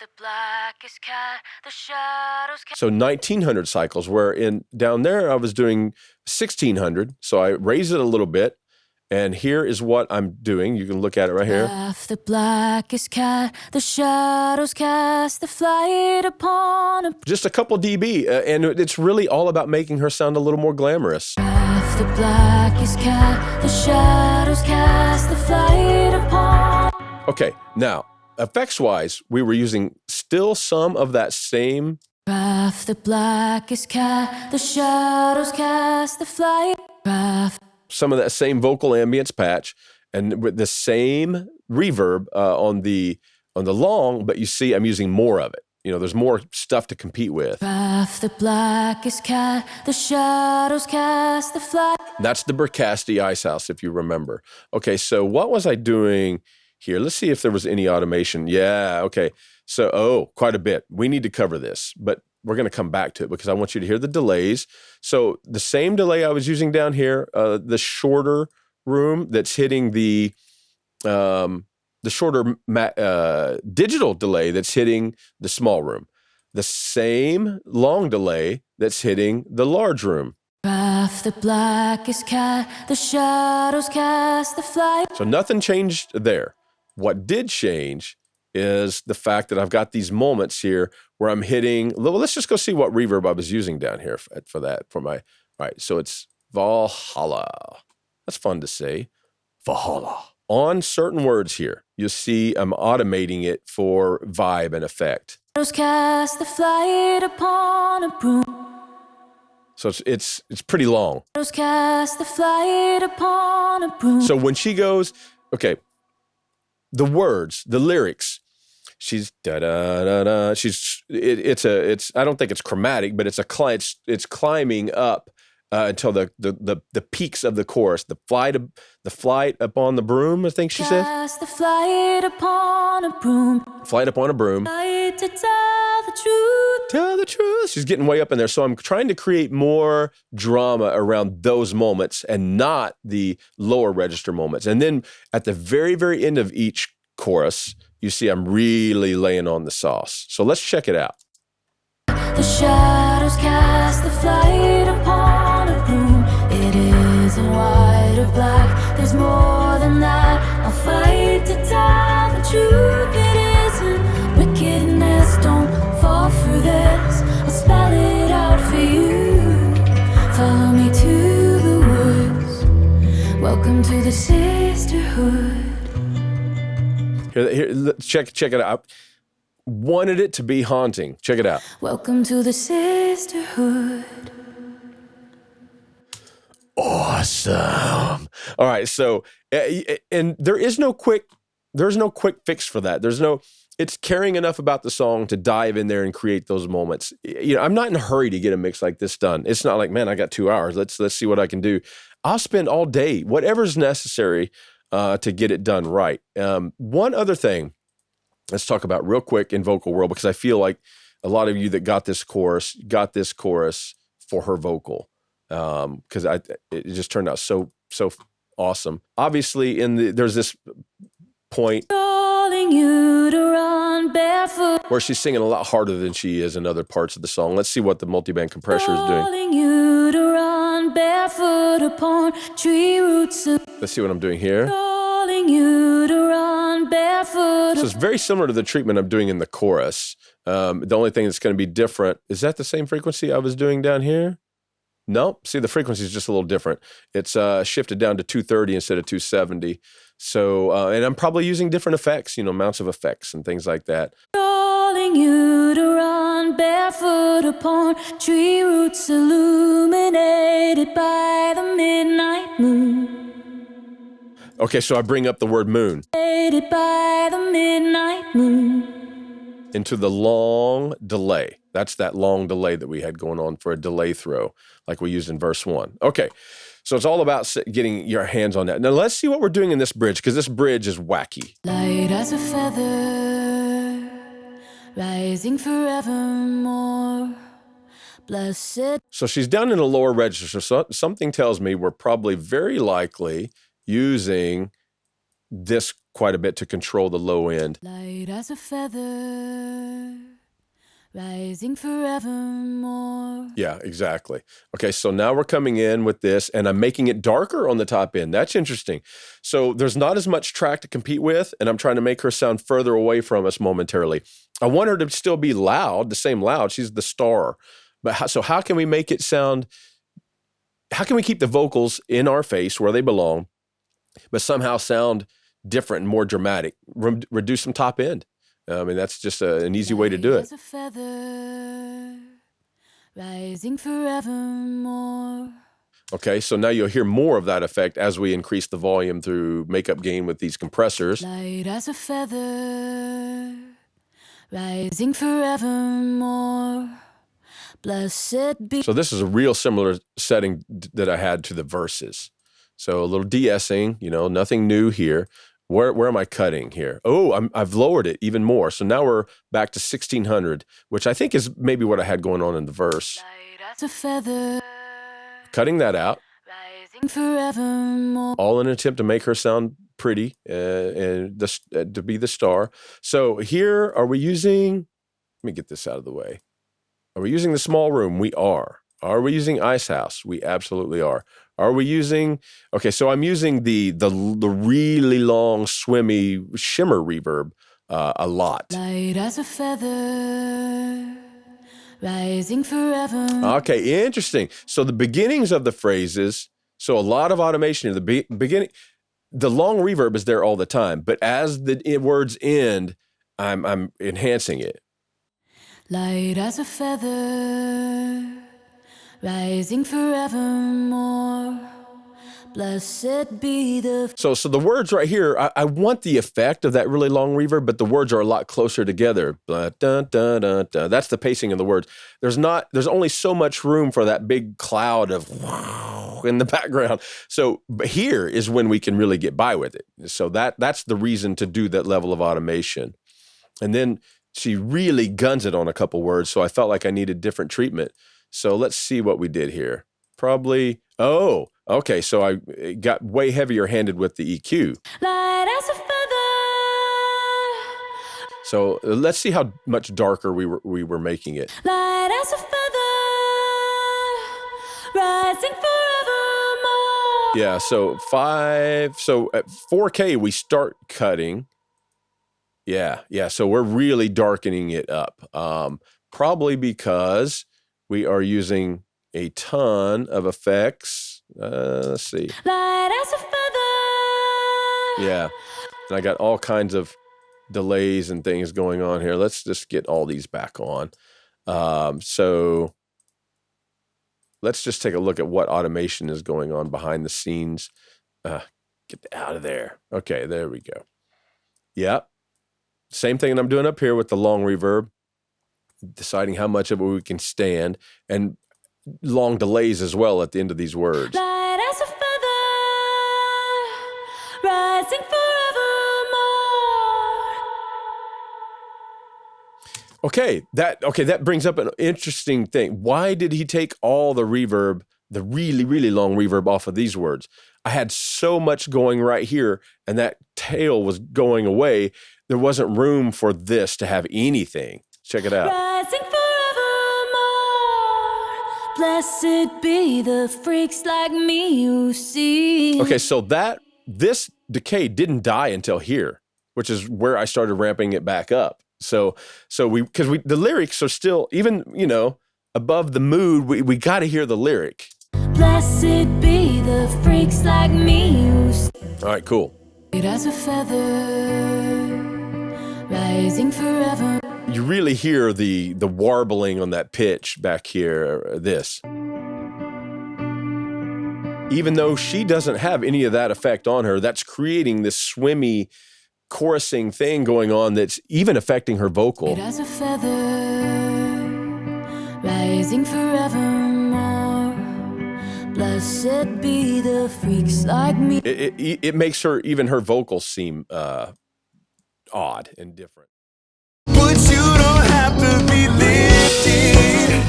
The blackest cat, the shadows cast. So 1900 cycles, where down there I was doing 1600. So I raised it a little bit. And here is what I'm doing. You can look at it right here. The blackest cat, the shadows cast the flight upon a... Just a couple dB, and it's really all about making her sound a little more glamorous. The blackest cat, the shadows cast the flight upon... Okay, now, effects-wise, we were using still some of that same... The blackest cat, the shadows cast the flight... Some of that same vocal ambience patch, and with the same reverb on the on the long, but you see I'm using more of it. You know, there's more stuff to compete with. The blackest cat, the shadows cast the flight. That's the Berkasti Ice House, if you remember. Okay, so what was I doing here? Let's see if there was any automation. Yeah, okay. So, quite a bit. We need to cover this, but we're going to come back to it because I want you to hear the delays. So the same delay I was using down here, the shorter room that's hitting the shorter digital delay that's hitting the small room. The same long delay that's hitting the large room. The blackest cat, the shadows cast the flight. So nothing changed there. What did change is the fact that I've got these moments here where I'm hitting, well, let's just go see what reverb I was using down here for my, all right, so it's Valhalla. That's fun to say. Valhalla. On certain words here, you'll see I'm automating it for vibe and effect. Cast the flight upon a broom. So it's pretty long. Cast the flight upon a broom. So when she goes, okay, the words, the lyrics, she's da da da da. It's I don't think it's chromatic, but it's climbing up until the peaks of the chorus. The flight upon the broom, I think she says. Cast the flight upon a broom. Flight upon a broom. Flight to tell the truth. Tell the truth. She's getting way up in there. So I'm trying to create more drama around those moments and not the lower register moments. And then at the very, very end of each chorus, you see I'm really laying on the sauce. So let's check it out. The shadows cast the flight upon a broom. It isn't white or black. There's more than that. I'll fight to tell the truth. It isn't wickedness. Don't fall for this. I'll spell it out for you. Follow me to the woods. Welcome to the sisterhood. Here, check it out. Wanted it to be haunting. Check it out. Welcome to the sisterhood. Awesome. All right. So, and there's no quick fix for that. It's caring enough about the song to dive in there and create those moments. You know, I'm not in a hurry to get a mix like this done. It's not like, man, I got 2 hours. Let's see what I can do. I'll spend all day, whatever's necessary to get it done right. One other thing, let's talk about real quick in Vocal World, because I feel like a lot of you that got this chorus for her vocal, because it just turned out so awesome. Obviously, there's this point Calling you to run barefoot. where she's singing a lot harder than she is in other parts of the song. Let's see what the multiband compressor is doing. Calling you to run barefoot upon tree roots. Let's see what I'm doing here. Calling you to run barefoot. So it's very similar to the treatment I'm doing in the chorus. The only thing that's going to be different, is that the same frequency I was doing down here? No, see, the frequency is just a little different. It's shifted down to 230 instead of 270. So, and I'm probably using different effects, amounts of effects and things like that. Calling you to run barefoot upon tree roots illuminated by the midnight moon. Okay, so I bring up the word moon Illuminated by the midnight moon. into the long delay. That's that long delay that we had going on for a delay throw, like we used in verse 1. Okay, so it's all about getting your hands on that. Now let's see what we're doing in this bridge, because this bridge is wacky. Light as a feather, rising forevermore. Blessed. So she's down in a lower register. So something tells me we're probably very likely using this quite a bit to control the low end. Light as a feather, rising forevermore. Yeah, exactly. Okay, so now we're coming in with this, and I'm making it darker on the top end. That's interesting. So there's not as much track to compete with, and I'm trying to make her sound further away from us momentarily. I want her to still be loud, the same loud. She's the star. But how can we make it sound, how can we keep the vocals in our face where they belong, but somehow sound different and more dramatic? Reduce some top end. I mean, that's just an easy way to do it. As a feather, rising forevermore. Okay, so now you'll hear more of that effect as we increase the volume through makeup gain with these compressors. Light as a feather, rising forevermore. Blessed be. So this is a real similar setting that I had to the verses. So a little de-essing, you know, nothing new here. Where am I cutting here? Oh, I've lowered it even more. So now we're back to 1600, which I think is maybe what I had going on in the verse. Light as a feather, Cutting that out. rising forevermore. All in an attempt to make her sound pretty and to be the star. So here, are we using, let me get this out of the way. Are we using the small room? We are. Are we using Ice House? We absolutely are. Are we using, okay, so I'm using the really long, swimmy shimmer reverb a lot. Light as a feather, rising forever. Okay, interesting. So the beginnings of the phrases, so a lot of automation in the beginning, the long reverb is there all the time, but as the words end, I'm enhancing it. Light as a feather, rising forevermore. Blessed be the. So the words right here, I want the effect of that really long reverb, but the words are a lot closer together. Blah, dun, dun, dun, dun. That's the pacing of the words. There's only so much room for that big cloud of in the background. So but here is when we can really get by with it. So that's the reason to do that level of automation. And then she really guns it on a couple words, so I felt like I needed different treatment. So let's see what we did here. Probably, oh, okay, so I got way heavier handed with the EQ. Light as a feather. So let's see how much darker we were making it. Light as a feather, rising forevermore. Yeah, so at 4K we start cutting. Yeah, so we're really darkening it up. Probably because we are using a ton of effects. Let's see. Light as a feather. Yeah, and I got all kinds of delays and things going on here. Let's just get all these back on. So let's just take a look at what automation is going on behind the scenes. Get out of there. Okay, there we go. Yep. Same thing that I'm doing up here with the long reverb, deciding how much of it we can stand, and long delays as well at the end of these words. Light as a feather, rising forevermore. Okay, that brings up an interesting thing. Why did he take all the reverb, the really, really long reverb off of these words? I had so much going right here, and that tail was going away. There wasn't room for this to have anything. Check it out. Rising forevermore. Blessed be the freaks like me who see. Okay, so this decay didn't die until here, which is where I started ramping it back up. So the lyrics are still, even, above the mood, we got to hear the lyric. Blessed be the freaks like me who see. All right, cool. It as a feather, rising forever. You really hear the warbling on that pitch back here, this. Even though she doesn't have any of that effect on her, that's creating this swimmy, chorusing thing going on that's even affecting her vocal. It as a feather, rising forevermore. Blessed be the freaks like me. It makes even her vocals seem odd and different. But you don't have to be lifted,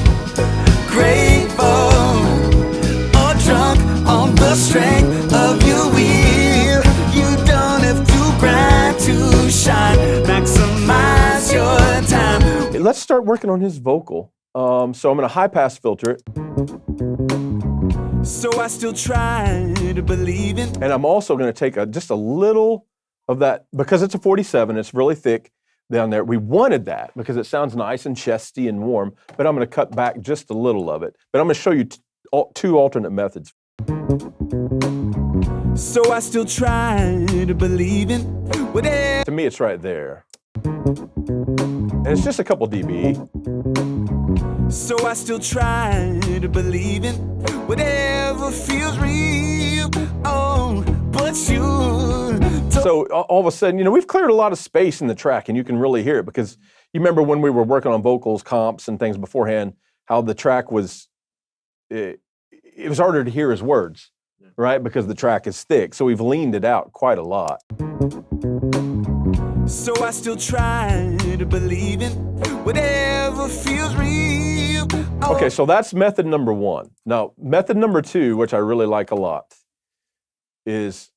grateful, or drunk on the strength of your will. You don't have to grind to shine, maximize your time. Let's start working on his vocal. So I'm going to high pass filter it. So I still try to believe in. And I'm also going to take just a little of that, because it's a 47, it's really thick down there. We wanted that because it sounds nice and chesty and warm, but I'm going to cut back just a little of it. But I'm going to show you two alternate methods. So I still try to believe in whatever. To me, it's right there. And it's just a couple dB. So I still try to believe in whatever feels real. Oh, but you. So all of a sudden, you know, we've cleared a lot of space in the track, and you can really hear it, because you remember when we were working on vocals, comps, and things beforehand, how the track was, it was harder to hear his words, right? Because the track is thick. So we've leaned it out quite a lot. So I still try to believe in whatever feels real. Oh. Okay, so that's method number one. Now, method number two, which I really like a lot, is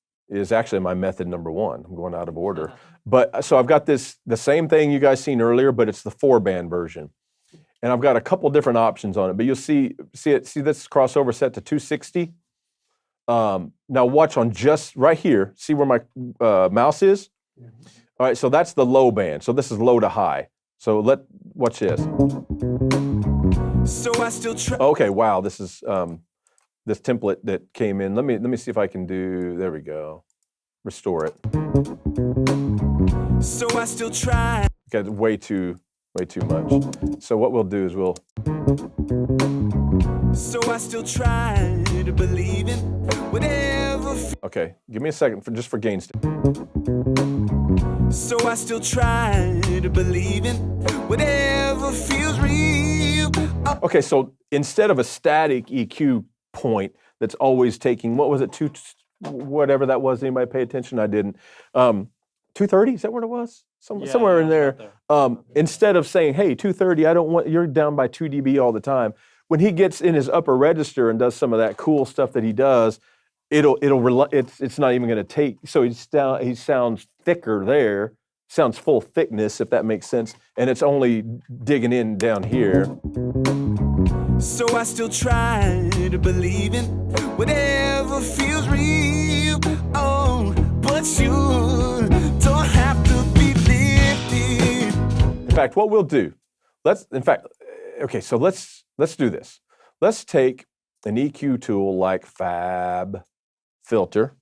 actually my method number one. I'm going out of order. But so I've got the same thing you guys seen earlier, but it's the 4-band version. And I've got a couple different options on it, but you'll see this crossover set to 260. Now watch on just right here. See where my mouse is? All right, so that's the low band. So this is low to high. So watch this. So I still try. Okay, wow, this is this template that came in. Let me see if I can do. There we go. Restore it. So I still try. Got way too much. So what we'll do is So I still try to believe in whatever. Okay, give me a second just for gain state. So I still try to believe in whatever feels real. Okay, so instead of a static EQ point that's always taking, what was it, whatever that was, anybody pay attention? I didn't. 230, is that what it was? Somewhere in there. Instead of saying, hey, 230, I don't want, you're down by 2 dB all the time. When he gets in his upper register and does some of that cool stuff that he does, it's not even going to take, so he sounds thicker there, sounds full thickness, if that makes sense, and it's only digging in down here. So I still try to believe in whatever feels real. Oh, but you don't have to be lifted. In fact, what we'll do, let's do this. Let's take an EQ tool like Fab Filter,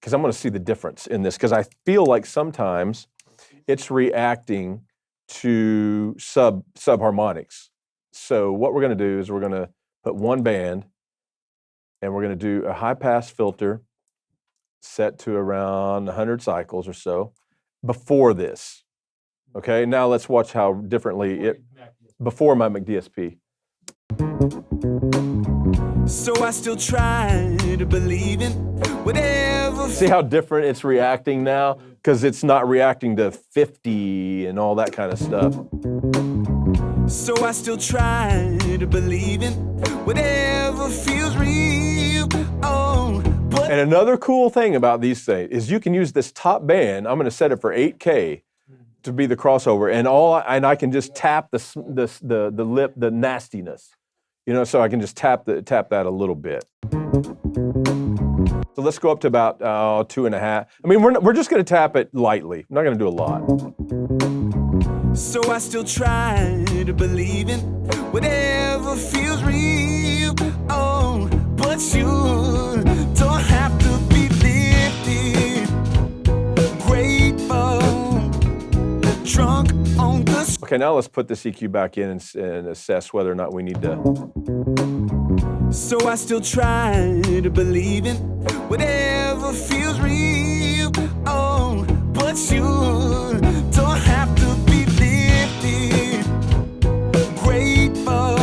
because I'm going to see the difference in this, because I feel like sometimes it's reacting to subharmonics. So what we're going to do is we're going to put one band, and we're going to do a high pass filter set to around 100 cycles or so before this. Okay, now let's watch how differently it, before my McDSP. So I still try to believe in whatever. See how different it's reacting now? Because it's not reacting to 50 and all that kind of stuff. So I still try to believe in whatever feels real. Oh, but. And another cool thing about these things is you can use this top band. I'm going to set it for 8K to be the crossover, and I can just tap the lip, the nastiness. You know, so I can just tap that a little bit. So let's go up to about 2.5. I mean, we're just going to tap it lightly. I'm not going to do a lot. So I still try to believe in whatever feels real. Oh, but you don't have to be lifted. Grateful, drunk on the. Okay, now let's put this EQ back in and assess whether or not we need to. So I still try to believe in whatever feels real. Oh, but you don't have to be lifted. Grateful,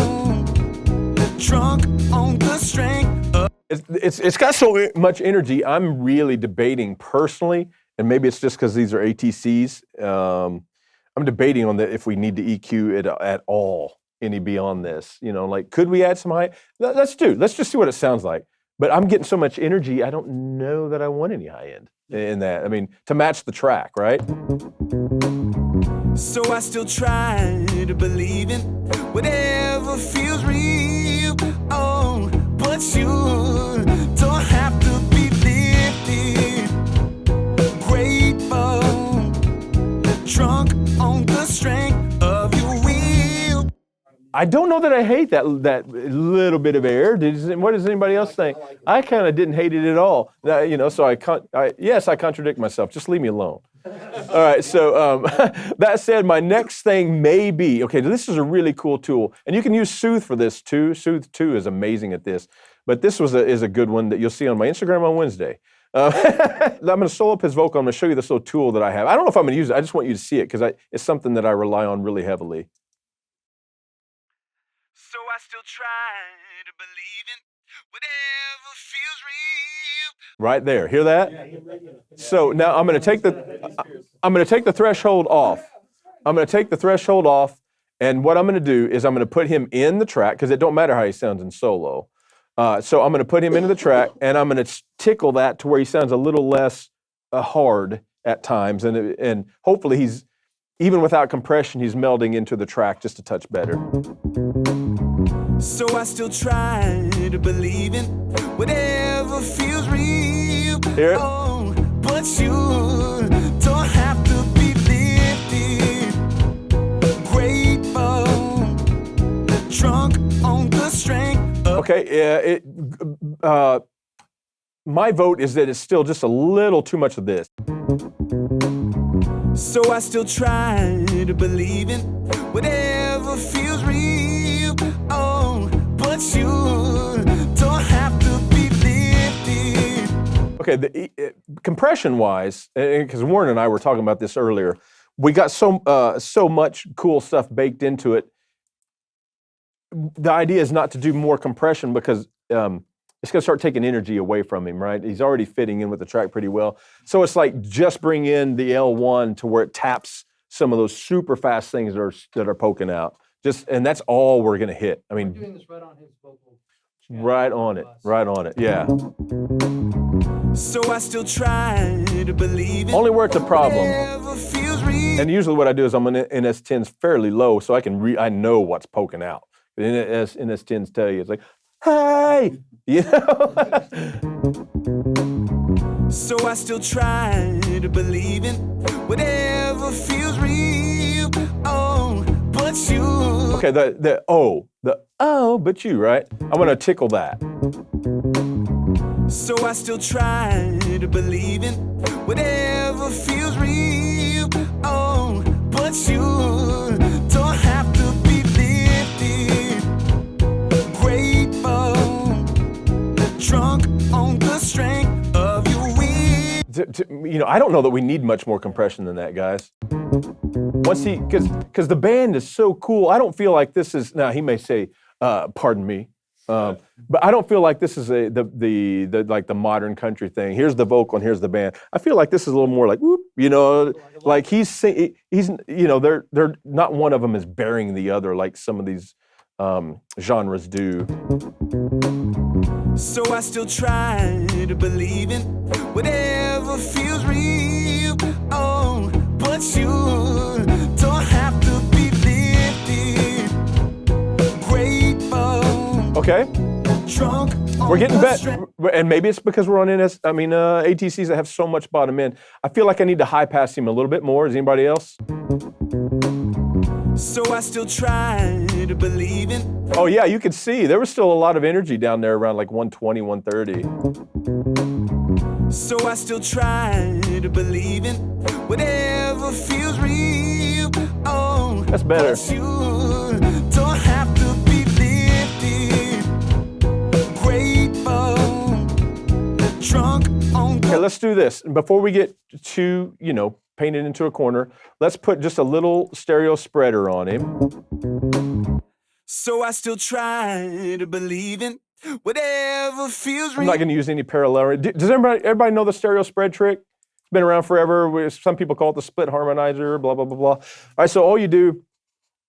drunk on the strength of. It's got so much energy. I'm really debating personally, and maybe it's just because these are ATCs. I'm debating on if we need to EQ it at all, any beyond this. You know, like, could we add some high? Let's just see what it sounds like. But I'm getting so much energy, I don't know that I want any high end in that. I mean, to match the track, right? So I still try to believe in whatever feels real. Oh, but you don't have to be lifted. Grateful, drunk on the strength of your will. I don't know that I hate that little bit of air. What does anybody else think? I kind of didn't hate it at all. You know, so yes, I contradict myself. Just leave me alone. All right, so that said, my next thing may be, okay, this is a really cool tool, and you can use Soothe for this too. Soothe 2 is amazing at this, but this is a good one that you'll see on my Instagram on Wednesday. I'm going to solo up his vocal. I'm going to show you this little tool that I have. I don't know if I'm going to use it. I just want you to see it because it's something that I rely on really heavily. So I still try to believe in whatever feels real. Right there. Hear that? So now I'm going to take the threshold off. I'm going to take the threshold off, and what I'm going to do is I'm going to put him in the track because it don't matter how he sounds in solo. So I'm going to put him into the track, and I'm going to tickle that to where he sounds a little less hard at times, and hopefully he's, even without compression, he's melding into the track just a touch better. So I still try to believe in whatever feels real. Hear it? Oh, but you don't have to be lifted, grateful, drunk on the strength. Okay, my vote is that it's still just a little too much of this. So I still try to believe in whatever feels real. Oh, but you don't have to be lifted. Okay, compression-wise, because Warren and I were talking about this earlier, we got so much cool stuff baked into it. The idea is not to do more compression because it's going to start taking energy away from him, right? He's already fitting in with the track pretty well. So it's like just bring in the L1 to where it taps some of those super fast things that are poking out. And that's all we're going to hit. I mean, We're doing this right on his vocal. right on it, yeah. So I still try to believe in Only where it's a problem. whatever feels real. And usually what I do is I'm in NS10s fairly low so I know what's poking out. NS10s tell you, it's like, hey, you know? So I still try to believe in whatever feels real. Oh, but you. Okay, but you, right? I'm gonna tickle that. So I still try to believe in whatever feels real. Oh, but you don't have to be lifted, grateful, drunk on the strength of your will. I don't know that we need much more compression than that, guys. Because the band is so cool. I don't feel like this is, now he may say, pardon me, but I don't feel like this is like the modern country thing. Here's the vocal and here's the band. I feel like this is a little more like whoop, like he's they're not one of them is bearing the other like some of these genres do. So I still try to believe in whatever feels real. Oh, but you don't have to be lifted, grateful. Okay. Drunk. We're getting better, and maybe it's because we're on ATCs that have so much bottom end. I feel like I need to high pass him a little bit more. Is anybody else? So I still try to believe in. Oh yeah, you can see there was still a lot of energy down there around like 120, 130. So I still try to believe in whatever feels real. Oh, that's better. But you don't have to be lifted, grateful, drunk on the. Okay, let's do this. Before we get too, painted into a corner, let's put just a little stereo spreader on him. So I still try to believe in whatever feels real. I'm not going to use any parallel. Does everybody know the stereo spread trick? It's been around forever. Some people call it the split harmonizer, blah, blah, blah, blah. All right, so all you do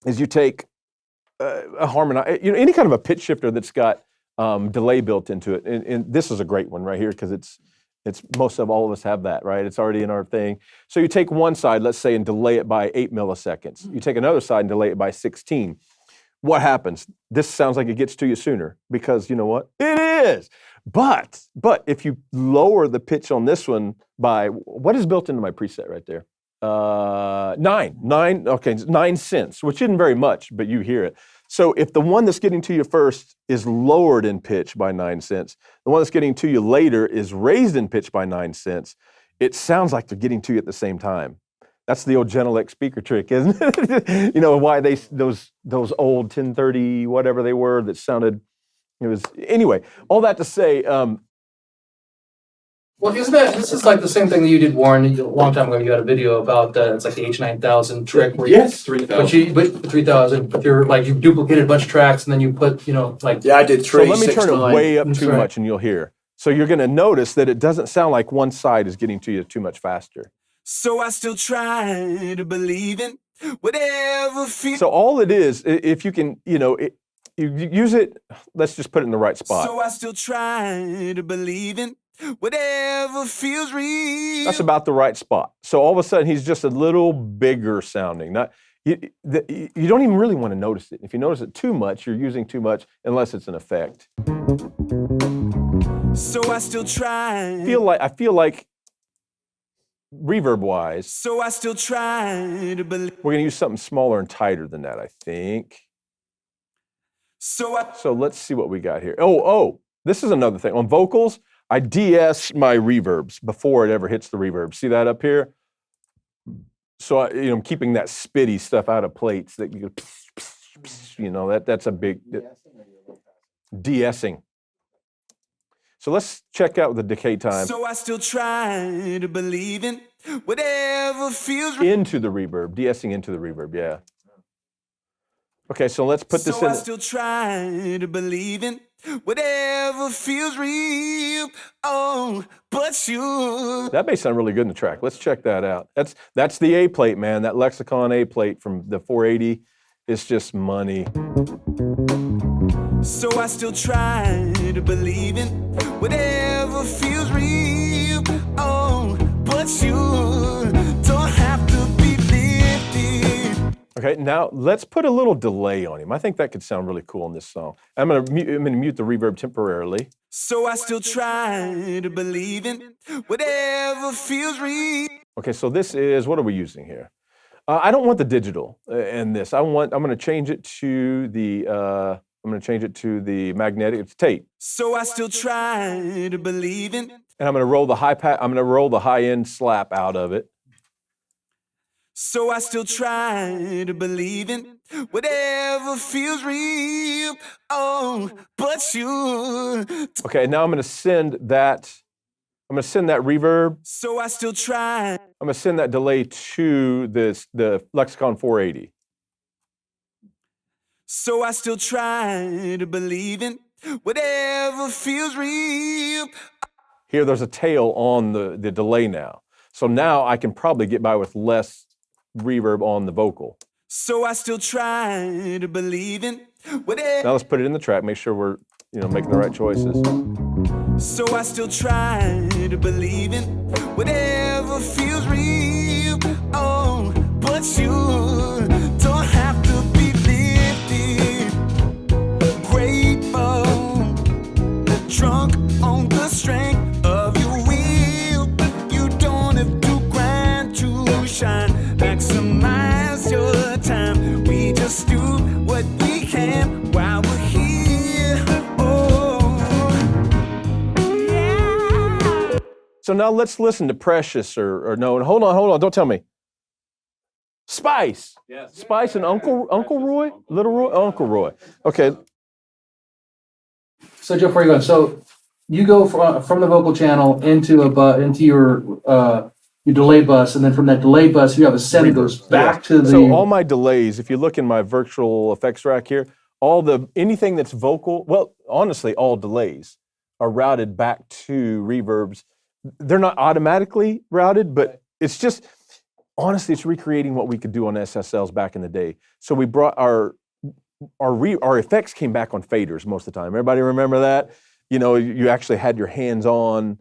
is you take a harmonizer, any kind of a pitch shifter that's got delay built into it. And this is a great one right here because it's most of all of us have that, right? It's already in our thing. So you take one side, let's say, and delay it by 8 milliseconds. You take another side and delay it by 16. What happens? This sounds like it gets to you sooner because you know what? It is. But if you lower the pitch on this one by, what is built into my preset right there? 9 cents, which isn't very much, but you hear it. So if the one that's getting to you first is lowered in pitch by 9 cents, the one that's getting to you later is raised in pitch by 9 cents, it sounds like they're getting to you at the same time. That's the old Genelec speaker trick, isn't it? You know why those old 1030 whatever they were that sounded. It was anyway. All that to say. Well, this is like the same thing that you did, Warren, a long time ago. You had a video about it's like the H9000 trick where Yes, 3000. but 3000, but you're like you duplicated a bunch of tracks and then you put like Yeah, I did So 3, let me 6, turn it 9. way up That's too right. much, and you'll hear. So you're going to notice that it doesn't sound like one side is getting to you too much faster. So I still try to believe in whatever feels. So all it is, if you can, you use it. Let's just put it in the right spot. So I still try to believe in whatever feels real. That's about the right spot. So all of a sudden, he's just a little bigger sounding. Not you don't even really want to notice it. If you notice it too much, you're using too much, unless it's an effect. So I still try. I feel like reverb-wise, So I still try to believe. we're going to use something smaller and tighter than that, I think. So let's see what we got here. Oh, this is another thing. On vocals, I DS my reverbs before it ever hits the reverb. See that up here? So I'm keeping that spitty stuff out of plates that you go, that's a big de-essing. So let's check out the decay time So I still try to believe in whatever feels real. into the reverb, de-essing into the reverb, yeah. Okay, so let's put this So I in. still try to believe in whatever feels real. Oh, but you. That may sound really good in the track. Let's check that out. That's the A plate, man. That Lexicon A plate from the 480 is just money. So I still try to believe in whatever feels real. Oh, but you don't have to be lifted. Okay, now let's put a little delay on him. I think that could sound really cool in this song. I'm gonna mute the reverb temporarily. So I still try to believe in whatever feels real. Okay, so this is, what are we using here? I don't want the digital in this. I'm gonna change it to the magnetic. It's tape. So I still try to believe in. And I'm gonna roll the high end slap out of it. So I still try to believe in whatever feels real. Oh, but you. Okay, now I'm gonna send that reverb. So I still try. I'm gonna send that delay to the Lexicon 480. So I still try to believe in whatever feels real. Here, there's a tail on the delay now. So now I can probably get by with less reverb on the vocal. So I still try to believe in whatever. Now let's put it in the track, make sure we're making the right choices. So I still try to believe in whatever feels real. Oh, but you don't have to be lifted. Grateful, drunk on the strength of your will. You don't have to grind to shine. Maximize your time. We just do what we can while we're here. Oh, yeah. So now let's listen to Precious or no, hold on, don't tell me. Spice. Yes. Spice and Uncle Roy? Little Roy? Uncle Roy. Okay. So Joe, before you go, so you go from the vocal channel into your delay bus, and then from that delay bus, you have a set that goes back to the. So all my delays, if you look in my virtual effects rack here, anything that's vocal, well, honestly, all delays are routed back to reverbs. They're not automatically routed, but it's just, honestly, it's recreating what we could do on SSLs back in the day. So we brought our effects came back on faders most of the time. Everybody remember that? You actually had your hands on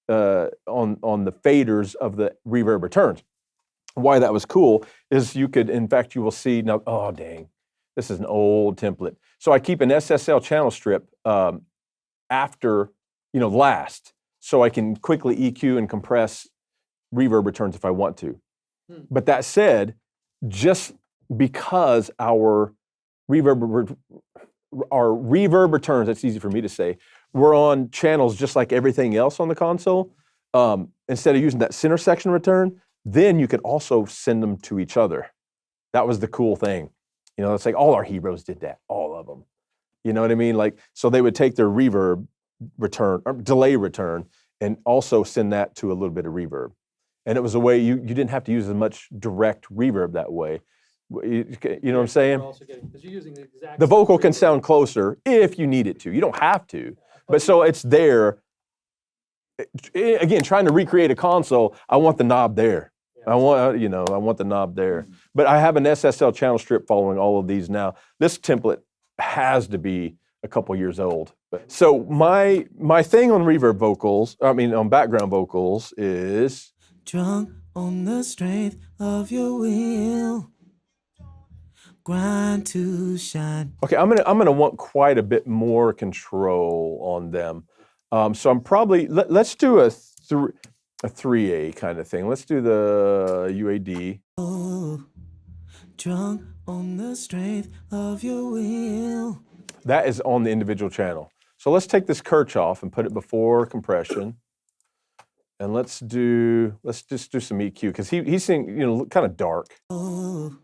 the faders of the reverb returns. Why that was cool is you could, in fact, you will see now. Oh dang, this is an old template. So I keep an SSL channel strip after last, so I can quickly EQ and compress reverb returns if I want to. But that said, just because our reverb returns, that's easy for me to say, we're on channels just like everything else on the console. instead of using that center section return, then you could also send them to each other. That was the cool thing. You know, it's like all our heroes did that, all of them. You know what I mean? Like, so they would take their reverb return or delay return and also send that to a little bit of reverb. And it was a way you didn't have to use as much direct reverb that way. You know what I'm saying? The vocal can sound closer if you need it to. You don't have to, but so it's there. Again, trying to recreate a console, I want the knob there. I want the knob there. But I have an SSL channel strip following all of these now. This template has to be a couple years old. So my thing on reverb vocals, on background vocals is Drunk on the strength of your will, grind to shine. okay. I'm gonna want quite a bit more control on them. So I'm probably let's do a 3A kind of thing. Let's do the UAD. Oh, drunk on the strength of your will. That is on the individual channel. So let's take this Kirchhoff and put it before compression. And let's just do some EQ because he's singing, kind of dark. Oh,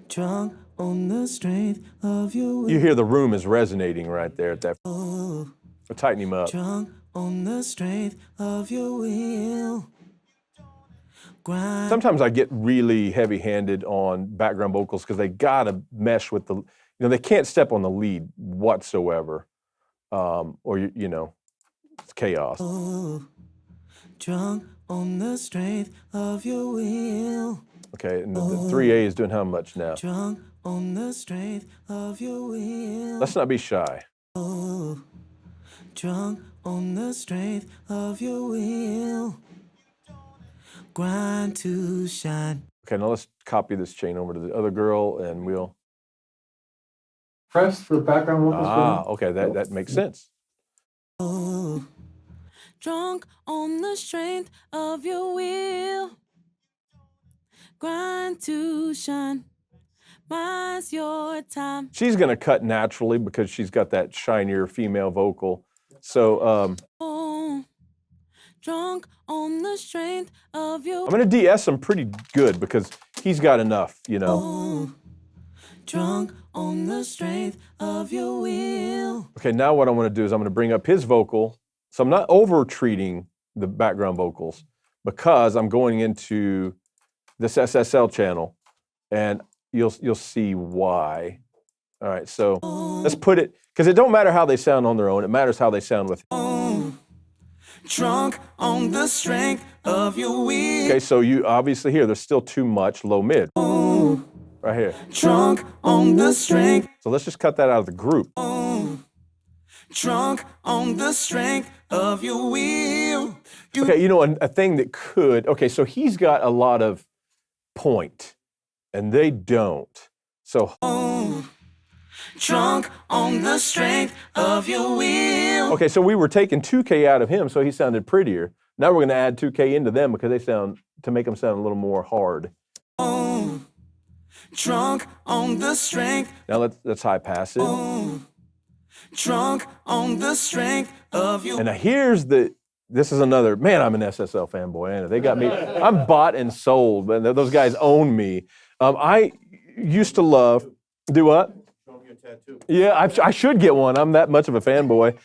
drunk on the strength of your will. You hear the room is resonating right there at that. Oh, I'll tighten him up. drunk on the strength of your will. Grind. Sometimes I get really heavy-handed on background vocals because they gotta mesh with the, they can't step on the lead whatsoever, or it's chaos. Oh, drunk on the strength of your will. Okay, and the 3A is doing how much now? Drunk on the strength of your will. Let's not be shy. Oh, drunk on the strength of your will. Grind to shine. Okay, now let's copy this chain over to the other girl and we'll. Press the background vocals. Okay, that makes sense. Oh, drunk on the strength of your will. Grind to shine. Rise your time. She's gonna cut naturally because she's got that shinier female vocal. So Oh, drunk on the strength of your. I'm gonna DS him pretty good because he's got enough, Oh, drunk on the strength of your will. Okay, now what I want to do is I'm going to bring up his vocal. So I'm not over treating the background vocals because I'm going into this SSL channel, and you'll see why. All right, so let's put it, because it don't matter how they sound on their own, it matters how they sound with. Drunk on the strength of your will. Okay, so you obviously hear there's still too much low mid. Right here. Drunk on the strength. So let's just cut that out of the group. Drunk on the strength of your will. Okay, a thing that could, okay, so he's got a lot of point, and they don't. So. Drunk on the strength of your will. Okay, so we were taking 2K out of him, so he sounded prettier. Now we're going to add 2K into them because they sound, to make them sound a little more hard. Drunk on the strength. Now let's high pass it. Drunk on the strength of your. And now this is another, man, I'm an SSL fanboy, ain't it? They got me, I'm bought and sold, man. Those guys own me. I used to love, do what? Yeah, I should get one. I'm that much of a fanboy.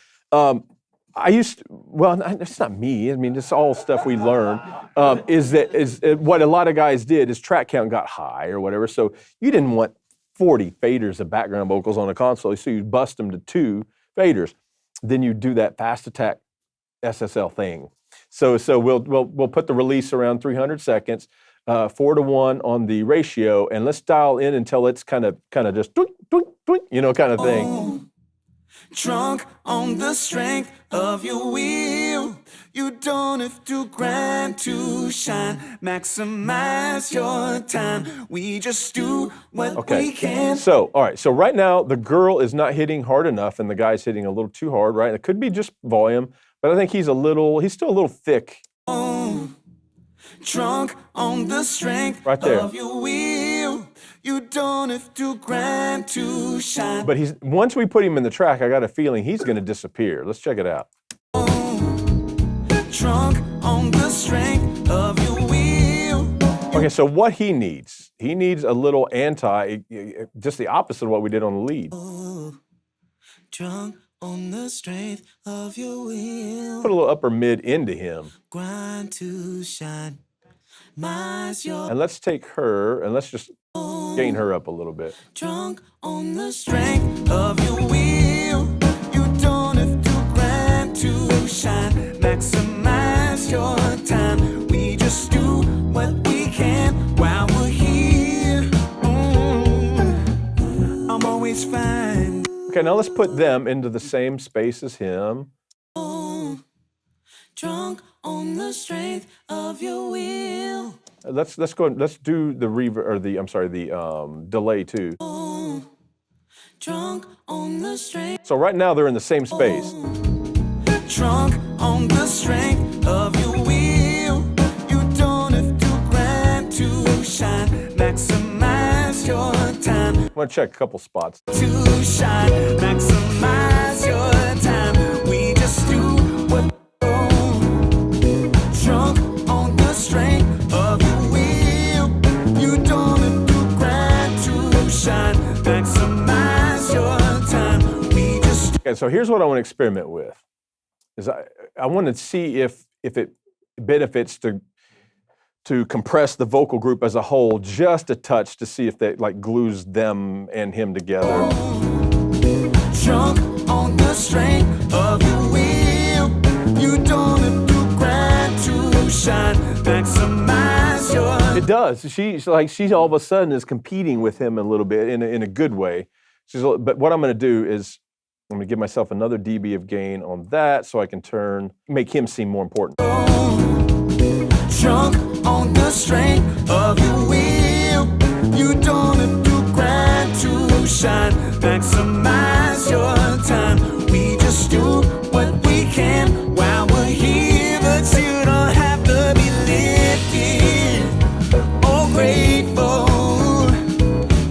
It's not me. I mean, it's all stuff we learned. What a lot of guys did is track count got high or whatever. So you didn't want 40 faders of background vocals on a console, so you bust them to 2 faders. Then you do that fast attack SSL thing. So we'll put the release around 300 seconds, 4-to-1 on the ratio, and let's dial in until it's kind of just doink, doink, doink, kind of thing. Drunk on the strength of your will. You don't have to grind to shine. Maximize your time. We just do what we can. So, all right. So right now, the girl is not hitting hard enough, and the guy's hitting a little too hard, right? It could be just volume, but I think he's still a little thick. Drunk on the strength right there. Of your will. You don't have to grind to shine. But once we put him in the track, I got a feeling he's going to disappear. Let's check it out. drunk on the strength of your will. Okay, so what he needs a little just the opposite of what we did on the lead. Drunk on the strength of your will. Put a little upper mid into him. Grind to shine. Mine's your. And let's take her and let's just gain her up a little bit. Drunk on the strength of your will. You don't have to grind to shine. Maximize your time. We just do what we can while we're here. I'm always fine. Okay, now let's put them into the same space as him. Drunk on the strength of your will. Let's go. Let's do the reverb or the delay too. Drunk on the strength. So right now they're in the same space. Drunk on the strength of your will. You don't have to grind to shine. Maximize your time. I'm gonna check a couple spots. To shine. Maximize your time. We just do what. Drunk on the strength of your will. You don't have to grind to shine. Maximize your time. We just. Okay, so here's what I want to experiment with. Is I want to see if it benefits to compress the vocal group as a whole just a touch to see if that like glues them and him together. Drunk on the strength of your will. You don't have to grind to shine. Maximize your. It does. She's all of a sudden is competing with him a little bit in a good way. But what I'm going to do is I'm going to give myself another dB of gain on that so I can make him seem more important. Drunk on the strength of your will. You don't have to grind to shine. Maximize your time. We just do what we can while we're here. But you don't have to be lifted or grateful.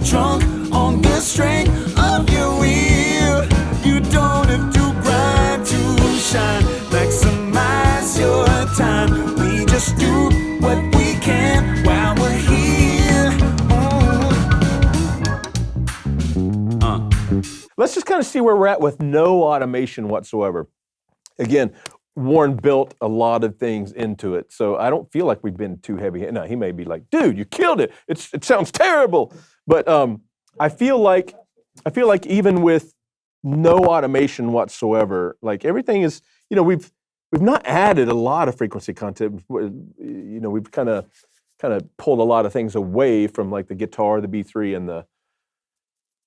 Drunk on the strength of your will. You don't have to grind to shine. Maximize your time. We just do what we can while we're here. Let's just kind of see where we're at with no automation whatsoever. Again, Warren built a lot of things into it, so I don't feel like we've been too heavy. Now, he may be like, dude, you killed it. It sounds terrible. But I feel like even with no automation whatsoever, like everything is, we've not added a lot of frequency content. We've kind of pulled a lot of things away from like the guitar, the B3, and the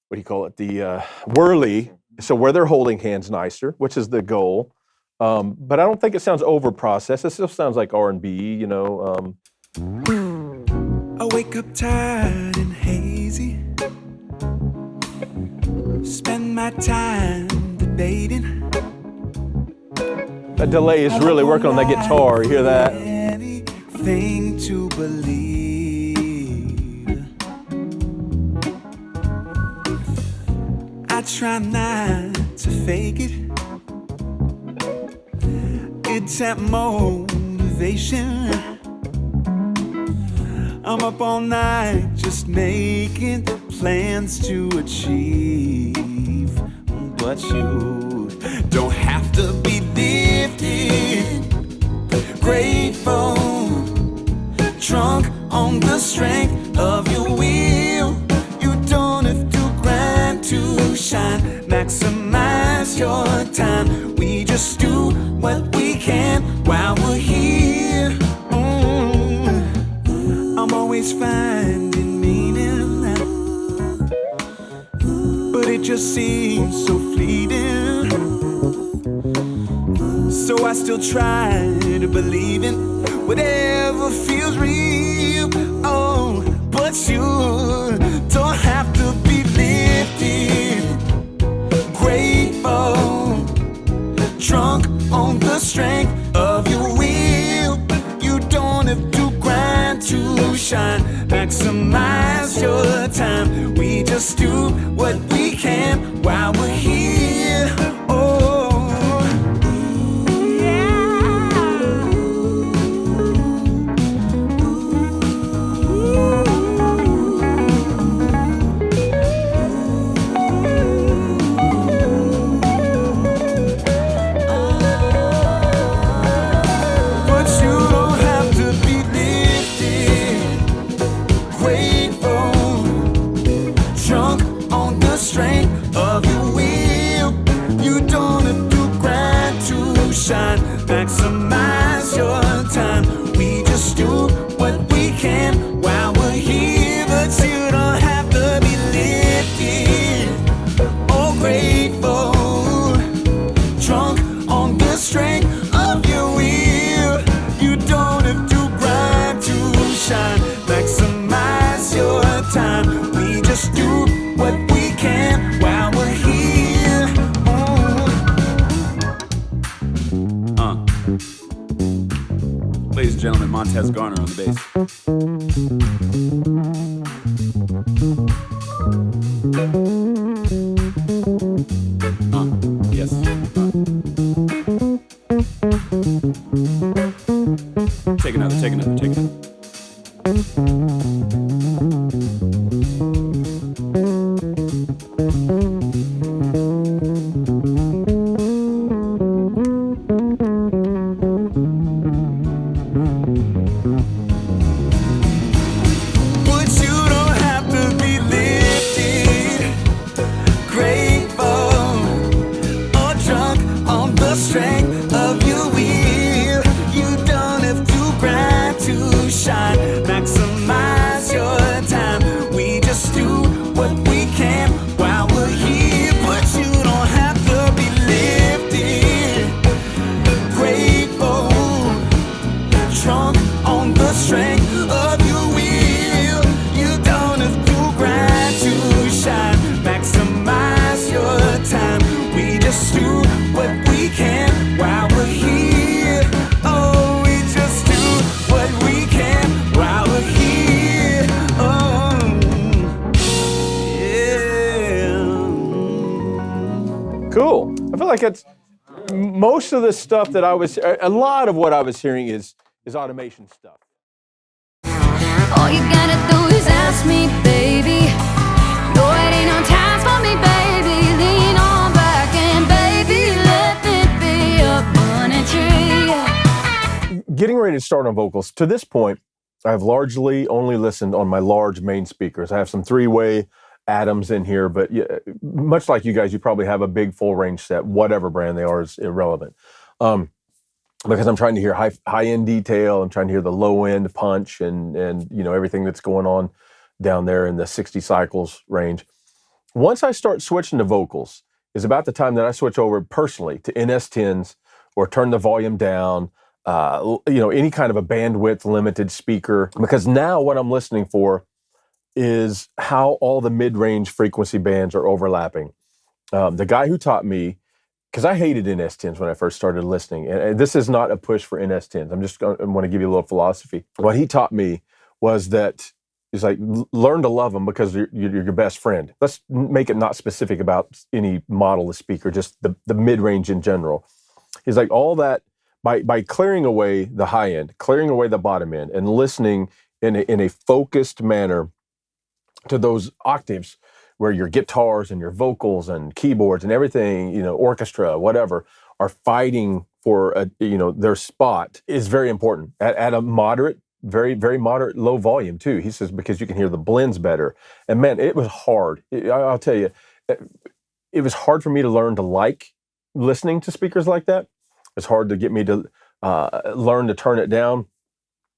the whirly. So where they're holding hands nicer, which is the goal. But I don't think it sounds over processed. It still sounds like R&B, I wake up tired and hazy. Spend my time debating. That delay is really working on that guitar. You hear that? Anything to believe. I try not to fake it. It's that motivation. I'm up all night just making plans to achieve. But you don't have to be lifted, grateful, drunk on the strength of your will. You don't have to grind to shine. Maximize your time. We just do what we can while we're here. I'm always finding meaning, but it just seems so fleeting. So I still try to believe in whatever feels real. Oh, but you don't have to be lifted, grateful, drunk on the strength of your will. You don't have to grind to shine. Maximize your time. We just do what we can while we're here. Oh, yeah. the strength of your will. You don't have to grind to shine. Maximize your time. We just do what we can while we're here, but you don't have to be lifted or grateful. Drunk on the strength of your will. You don't have to grind to shine. Maximize your time. We just do what we can while we're here. Ladies and gentlemen, Montez Garner on the bass. Yes. Take another, take another, take another. But you don't have to be lifted, grateful, or drunk on the strength of your will. You don't have to grind to shine. Maximize your time. We just do what we can while we're here. But you don't have to be lifted, grateful, drunk on the strength of your will. You don't have to grind to shine. Maximize your time. We just do what we can while we're here. Oh, we just do what we can while we're here. Oh, yeah. Cool. I feel like it's most of the stuff that a lot of what I was hearing is automation stuff. All you gotta do is ask me, baby. No, it ain't no time for me, baby. Lean on back and baby, let me be a bunny tree. Getting ready to start on vocals. To this point, I've largely only listened on my large main speakers. I have some three-way Adams in here, but much like you guys, you probably have a big full range set. Whatever brand they are is irrelevant. Because I'm trying to hear high-end detail. I'm trying to hear the low-end punch and everything that's going on down there in the 60 cycles range. Once I start switching to vocals is about the time that I switch over personally to NS10s or turn the volume down, any kind of a bandwidth limited speaker, because now what I'm listening for is how all the mid-range frequency bands are overlapping. The guy who taught me, because I hated NS10s when I first started listening, and this is not a push for NS10s. I'm just going to want to give you a little philosophy. What he taught me was that he's like, learn to love them because you're your best friend. Let's make it not specific about any model of speaker, just the mid-range in general. He's like, all that, by clearing away the high end, clearing away the bottom end, and listening in a focused manner to those octaves where your guitars and your vocals and keyboards and everything, orchestra, whatever, are fighting for their spot is very important at a moderate, very, very moderate low volume too. He says, because you can hear the blends better. And man, it was hard. I'll tell you, it was hard for me to learn to like listening to speakers like that. It's hard to get me to learn to turn it down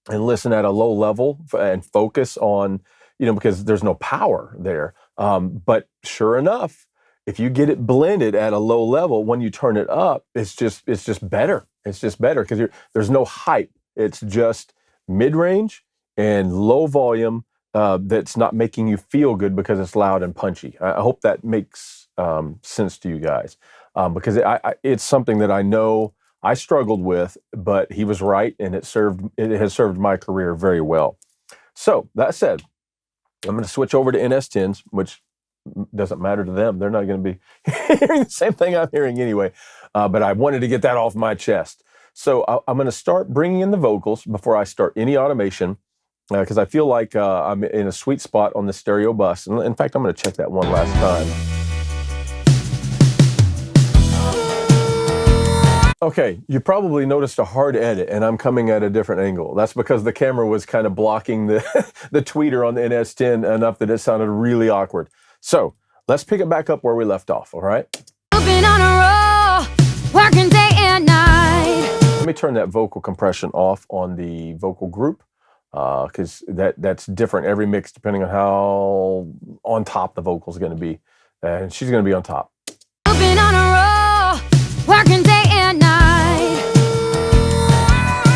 and listen at a low level and focus on, because there's no power there. But sure enough, if you get it blended at a low level, when you turn it up, it's just better. It's just better because there's no hype. It's just mid-range and low volume that's not making you feel good because it's loud and punchy. I hope that makes sense to you guys because it's something that I know I struggled with, but he was right, and it has served my career very well. So that said, I'm going to switch over to NS10s, which doesn't matter to them. They're not going to be hearing the same thing I'm hearing anyway. But I wanted to get that off my chest. So I'm going to start bringing in the vocals before I start any automation because I feel like I'm in a sweet spot on the stereo bus. And in fact, I'm going to check that one last time. Okay, you probably noticed a hard edit, and I'm coming at a different angle. That's because the camera was kind of blocking the tweeter on the NS10 enough that it sounded really awkward. So Let's pick it back up where we left off, all right? You've been on a roll, working day and night. Let me turn that vocal compression off on the vocal group, because that's different every mix depending on how on top the vocal is going to be. And she's going to be on top. You've been on a roll, working day and night.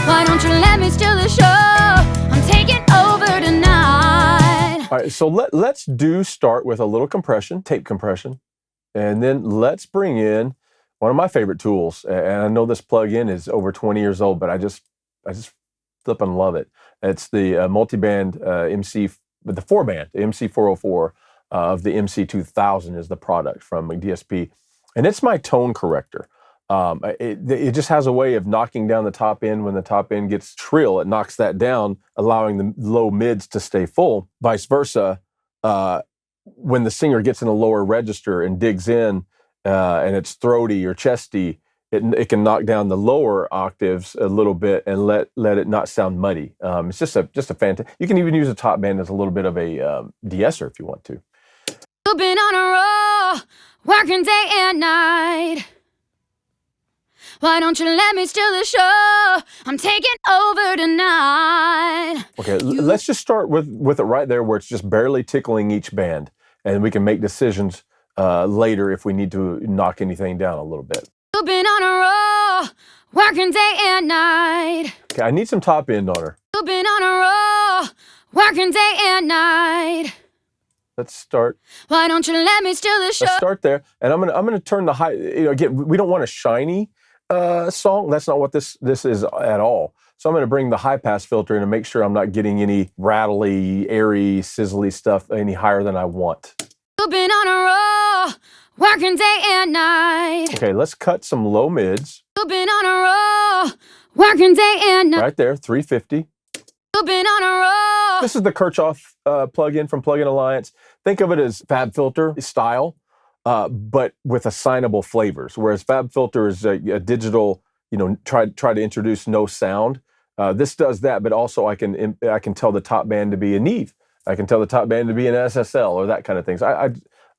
Why don't you let me steal the show? I'm taking over tonight. All right, so let's start with a little compression, tape compression, and then let's bring in one of my favorite tools. And I know this plugin is over 20 years old, but I just flip and love it. It's the multi-band MC, the 4-band, the MC404 of the MC2000 is the product from DSP. And it's my tone corrector. It just has a way of knocking down the top end. When the top end gets shrill, it knocks that down, allowing the low mids to stay full. Vice versa, when the singer gets in a lower register and digs in, and it's throaty or chesty, it can knock down the lower octaves a little bit and let it not sound muddy. It's just a fantastic. You can even use a top band as a little bit of a de-esser if you want to. You've been on a roll, working day and night. Why don't you let me steal the show? I'm taking over tonight. Okay, let's just start with it right there where it's just barely tickling each band, and we can make decisions later if we need to knock anything down a little bit. You've been on a roll, working day and night. Okay, I need some top end on her. You've been on a roll, working day and night. Let's start. Why don't you let me steal the show? Let's start there, and I'm gonna turn the high. Again, we don't want a shiny song. That's not what this is at all. So I'm gonna bring the high pass filter in and make sure I'm not getting any rattly, airy, sizzly stuff any higher than I want. You've been on a roll, working day and night. Okay, let's cut some low mids. You've been on a roll, working day and night. Right there, 350. You've been on a roll. This is the Kirchhoff plugin from Plugin Alliance. Think of it as FabFilter style, but with assignable flavors. Whereas FabFilter is a digital, try to introduce no sound. This does that, but also I can tell the top band to be a Neve. I can tell the top band to be an SSL or that kind of things. I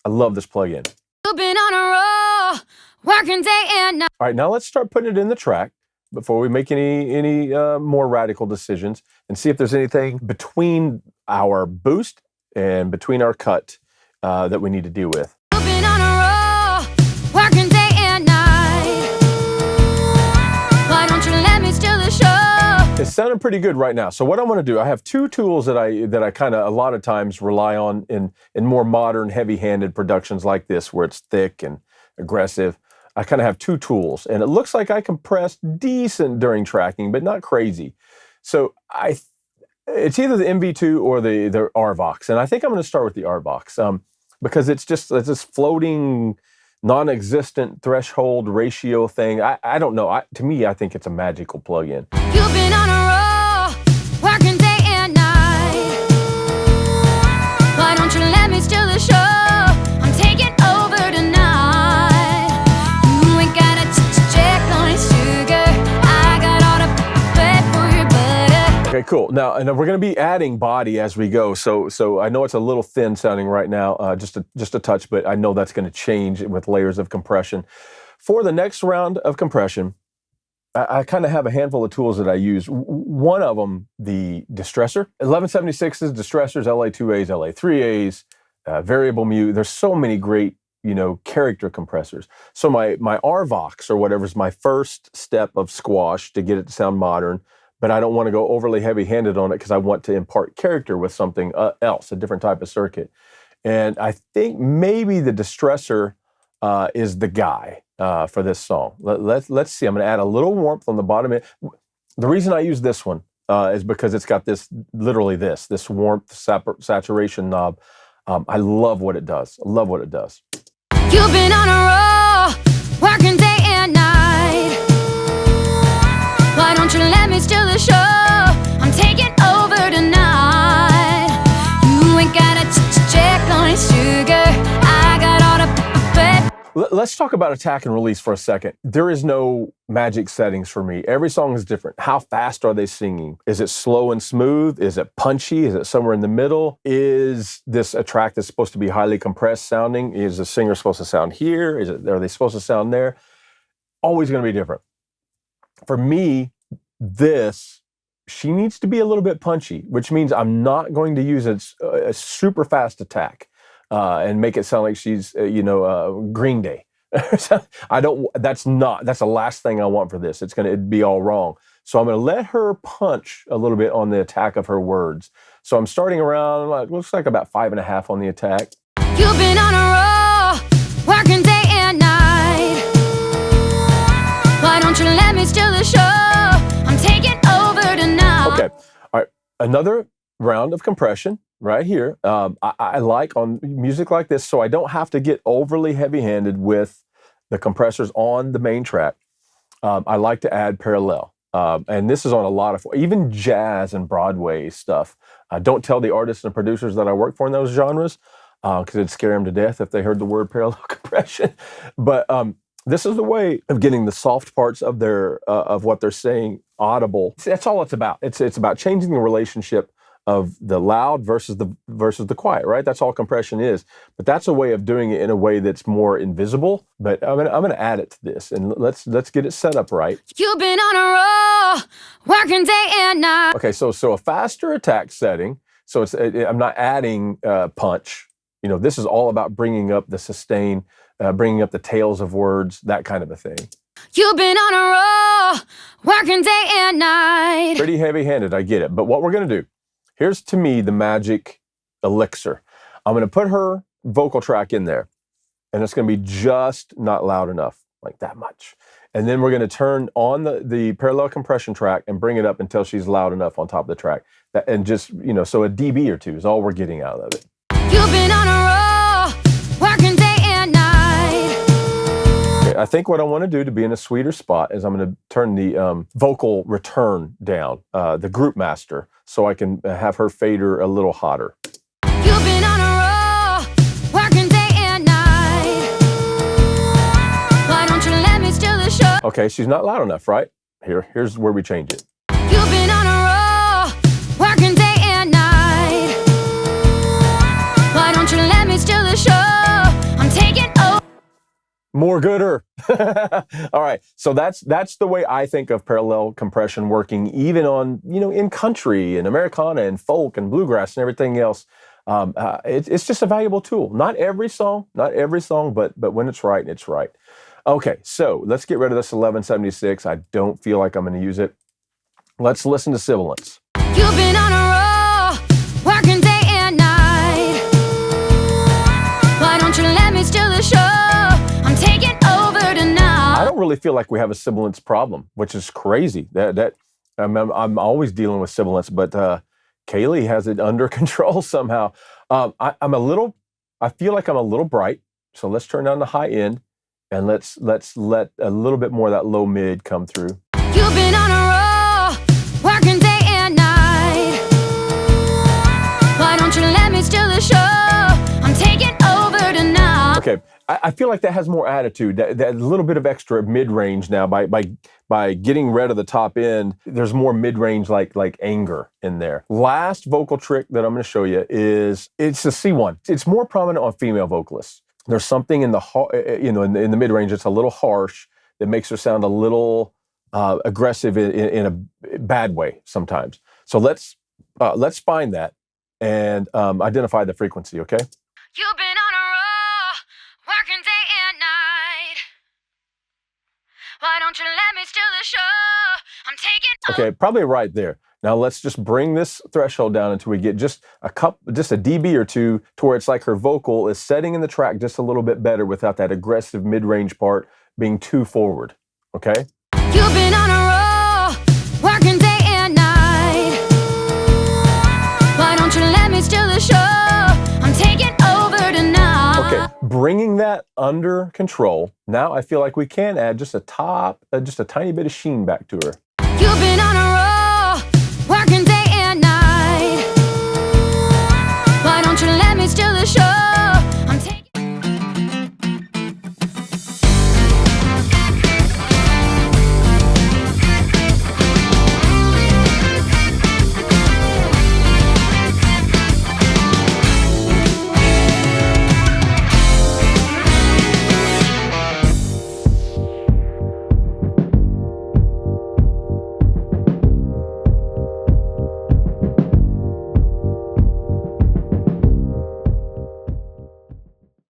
love this plugin. You've been on a roll, working day and night. All right, now let's start putting it in the track before we make any more radical decisions, and see if there's anything between our boost and between our cut that we need to deal with. You've been on a roll, working day and night. Why don't you let me steal the show? It's sounding pretty good right now. So what I'm going to do, I have two tools that I kind of a lot of times rely on in more modern, heavy-handed productions like this, where it's thick and aggressive. I kind of have two tools, and it looks like I compressed decent during tracking, but not crazy. So it's either the MV2 or the RVOCs, and I think I'm going to start with the RVOCs because it's this floating, non-existent threshold ratio thing. I don't know. To me, I think it's a magical plugin. You've been on a roll, working day and night. Why don't you let me steal the show? I'm taking over tonight. You ain't got to check on your sugar. I got all the pay for your butter. Okay, cool. Now, and we're going to be adding body as we go. So I know it's a little thin sounding right now, just a touch, but I know that's going to change with layers of compression. For the next round of compression, I kind of have a handful of tools that I use. One of them, the distressor. 1176s, distressors, LA2As, LA3As, variable mute. There's so many great, character compressors. So my RVOCs or whatever is my first step of squash to get it to sound modern, but I don't want to go overly heavy-handed on it because I want to impart character with something else, a different type of circuit. And I think maybe the distressor is the guy for this song. Let's see. I'm going to add a little warmth on the bottom end. The reason I use this one is because it's got this warmth saturation knob. I love what it does. I love what it does. You've been on a roll, working day and night. Why don't you let me steal the show? I'm taking over tonight. You ain't got to check on your sugar. I got all the pay. Let's talk about attack and release for a second. There is no magic settings for me. Every song is different. How fast are they singing? Is it slow and smooth? Is it punchy? Is it somewhere in the middle? Is this a track that's supposed to be highly compressed sounding? Is the singer supposed to sound here? Are they supposed to sound there? Always going to be different. For me, she needs to be a little bit punchy, which means I'm not going to use a super fast attack. And make it sound like she's, Green Day. That's the last thing I want for this. It'd be all wrong. So I'm going to let her punch a little bit on the attack of her words. So I'm starting around, looks like about 5.5 on the attack. You've been on a roll, working day and night. Why don't you let me steal the show? I'm taking over tonight. Okay. All right. Another round of compression. Right here. I like on music like this, so I don't have to get overly heavy-handed with the compressors on the main track. I like to add parallel. And this is on a lot of, even jazz and Broadway stuff. Don't tell the artists and producers that I work for in those genres, because it'd scare them to death if they heard the word parallel compression. But this is the way of getting the soft parts of of what they're saying audible. That's all it's about. It's about changing the relationship of the loud versus the quiet, right? That's all compression is. But that's a way of doing it in a way that's more invisible. But I'm gonna add it to this, and let's get it set up right. You've been on a roll, working day and night. Okay, so a faster attack setting. So I'm not adding punch. This is all about bringing up the sustain, bringing up the tails of words, that kind of a thing. You've been on a roll, working day and night. Pretty heavy-handed, I get it. But what we're gonna do, here's to me the magic elixir. I'm going to put her vocal track in there, and it's going to be just not loud enough, like that much. And then we're going to turn on the parallel compression track and bring it up until she's loud enough on top of the track. And just, so a dB or two is all we're getting out of it. You've been on a roll, working day and night. Okay, I think what I want to do to be in a sweeter spot is I'm going to turn the vocal return down, the group master, so I can have her fader a little hotter. You've been on a roll, working day and night. Why don't you let me steal the show? Okay, she's not loud enough, right? Here's where we change it. You've been on a roll, working day and night. Why don't you let me steal the show? I'm taking over. More gooder. All right. So that's the way I think of parallel compression working, even on, in country and Americana and folk and bluegrass and everything else. It's just a valuable tool. Not every song, but when it's right, it's right. Okay. So let's get rid of this 1176. I don't feel like I'm going to use it. Let's listen to sibilance. You've been on a roll, working day and night. Why don't you let me steal the show? I'm taking over tonight. I don't really feel like we have a sibilance problem, which is crazy. I'm always dealing with sibilance, but Kaylee has it under control somehow. I feel like I'm a little bright, so let's turn down the high end, and let's let a little bit more of that low mid come through. You've been on a roll, working day and night. Why don't you let me steal the show? I'm taking over tonight. Okay, I feel like that has more attitude. That little bit of extra mid-range now by getting rid of the top end. There's more mid-range like anger in there. Last vocal trick that I'm going to show you it's the C1. It's more prominent on female vocalists. There's something in the in the mid-range that's a little harsh that makes her sound a little aggressive in a bad way sometimes. So let's find that and identify the frequency. Okay. You've been on a roll, working day and night. Why don't you let me steal the show? I'm taking. Okay, probably right there. Now let's just bring this threshold down until we get just a dB or two to where it's like her vocal is setting in the track just a little bit better without that aggressive mid-range part being too forward. Okay? You've been on a roll, working day and night. Why don't you let me steal the show? I'm taking over tonight. Okay, bringing that under control. Now I feel like we can add just a tiny bit of sheen back to her. You've been on a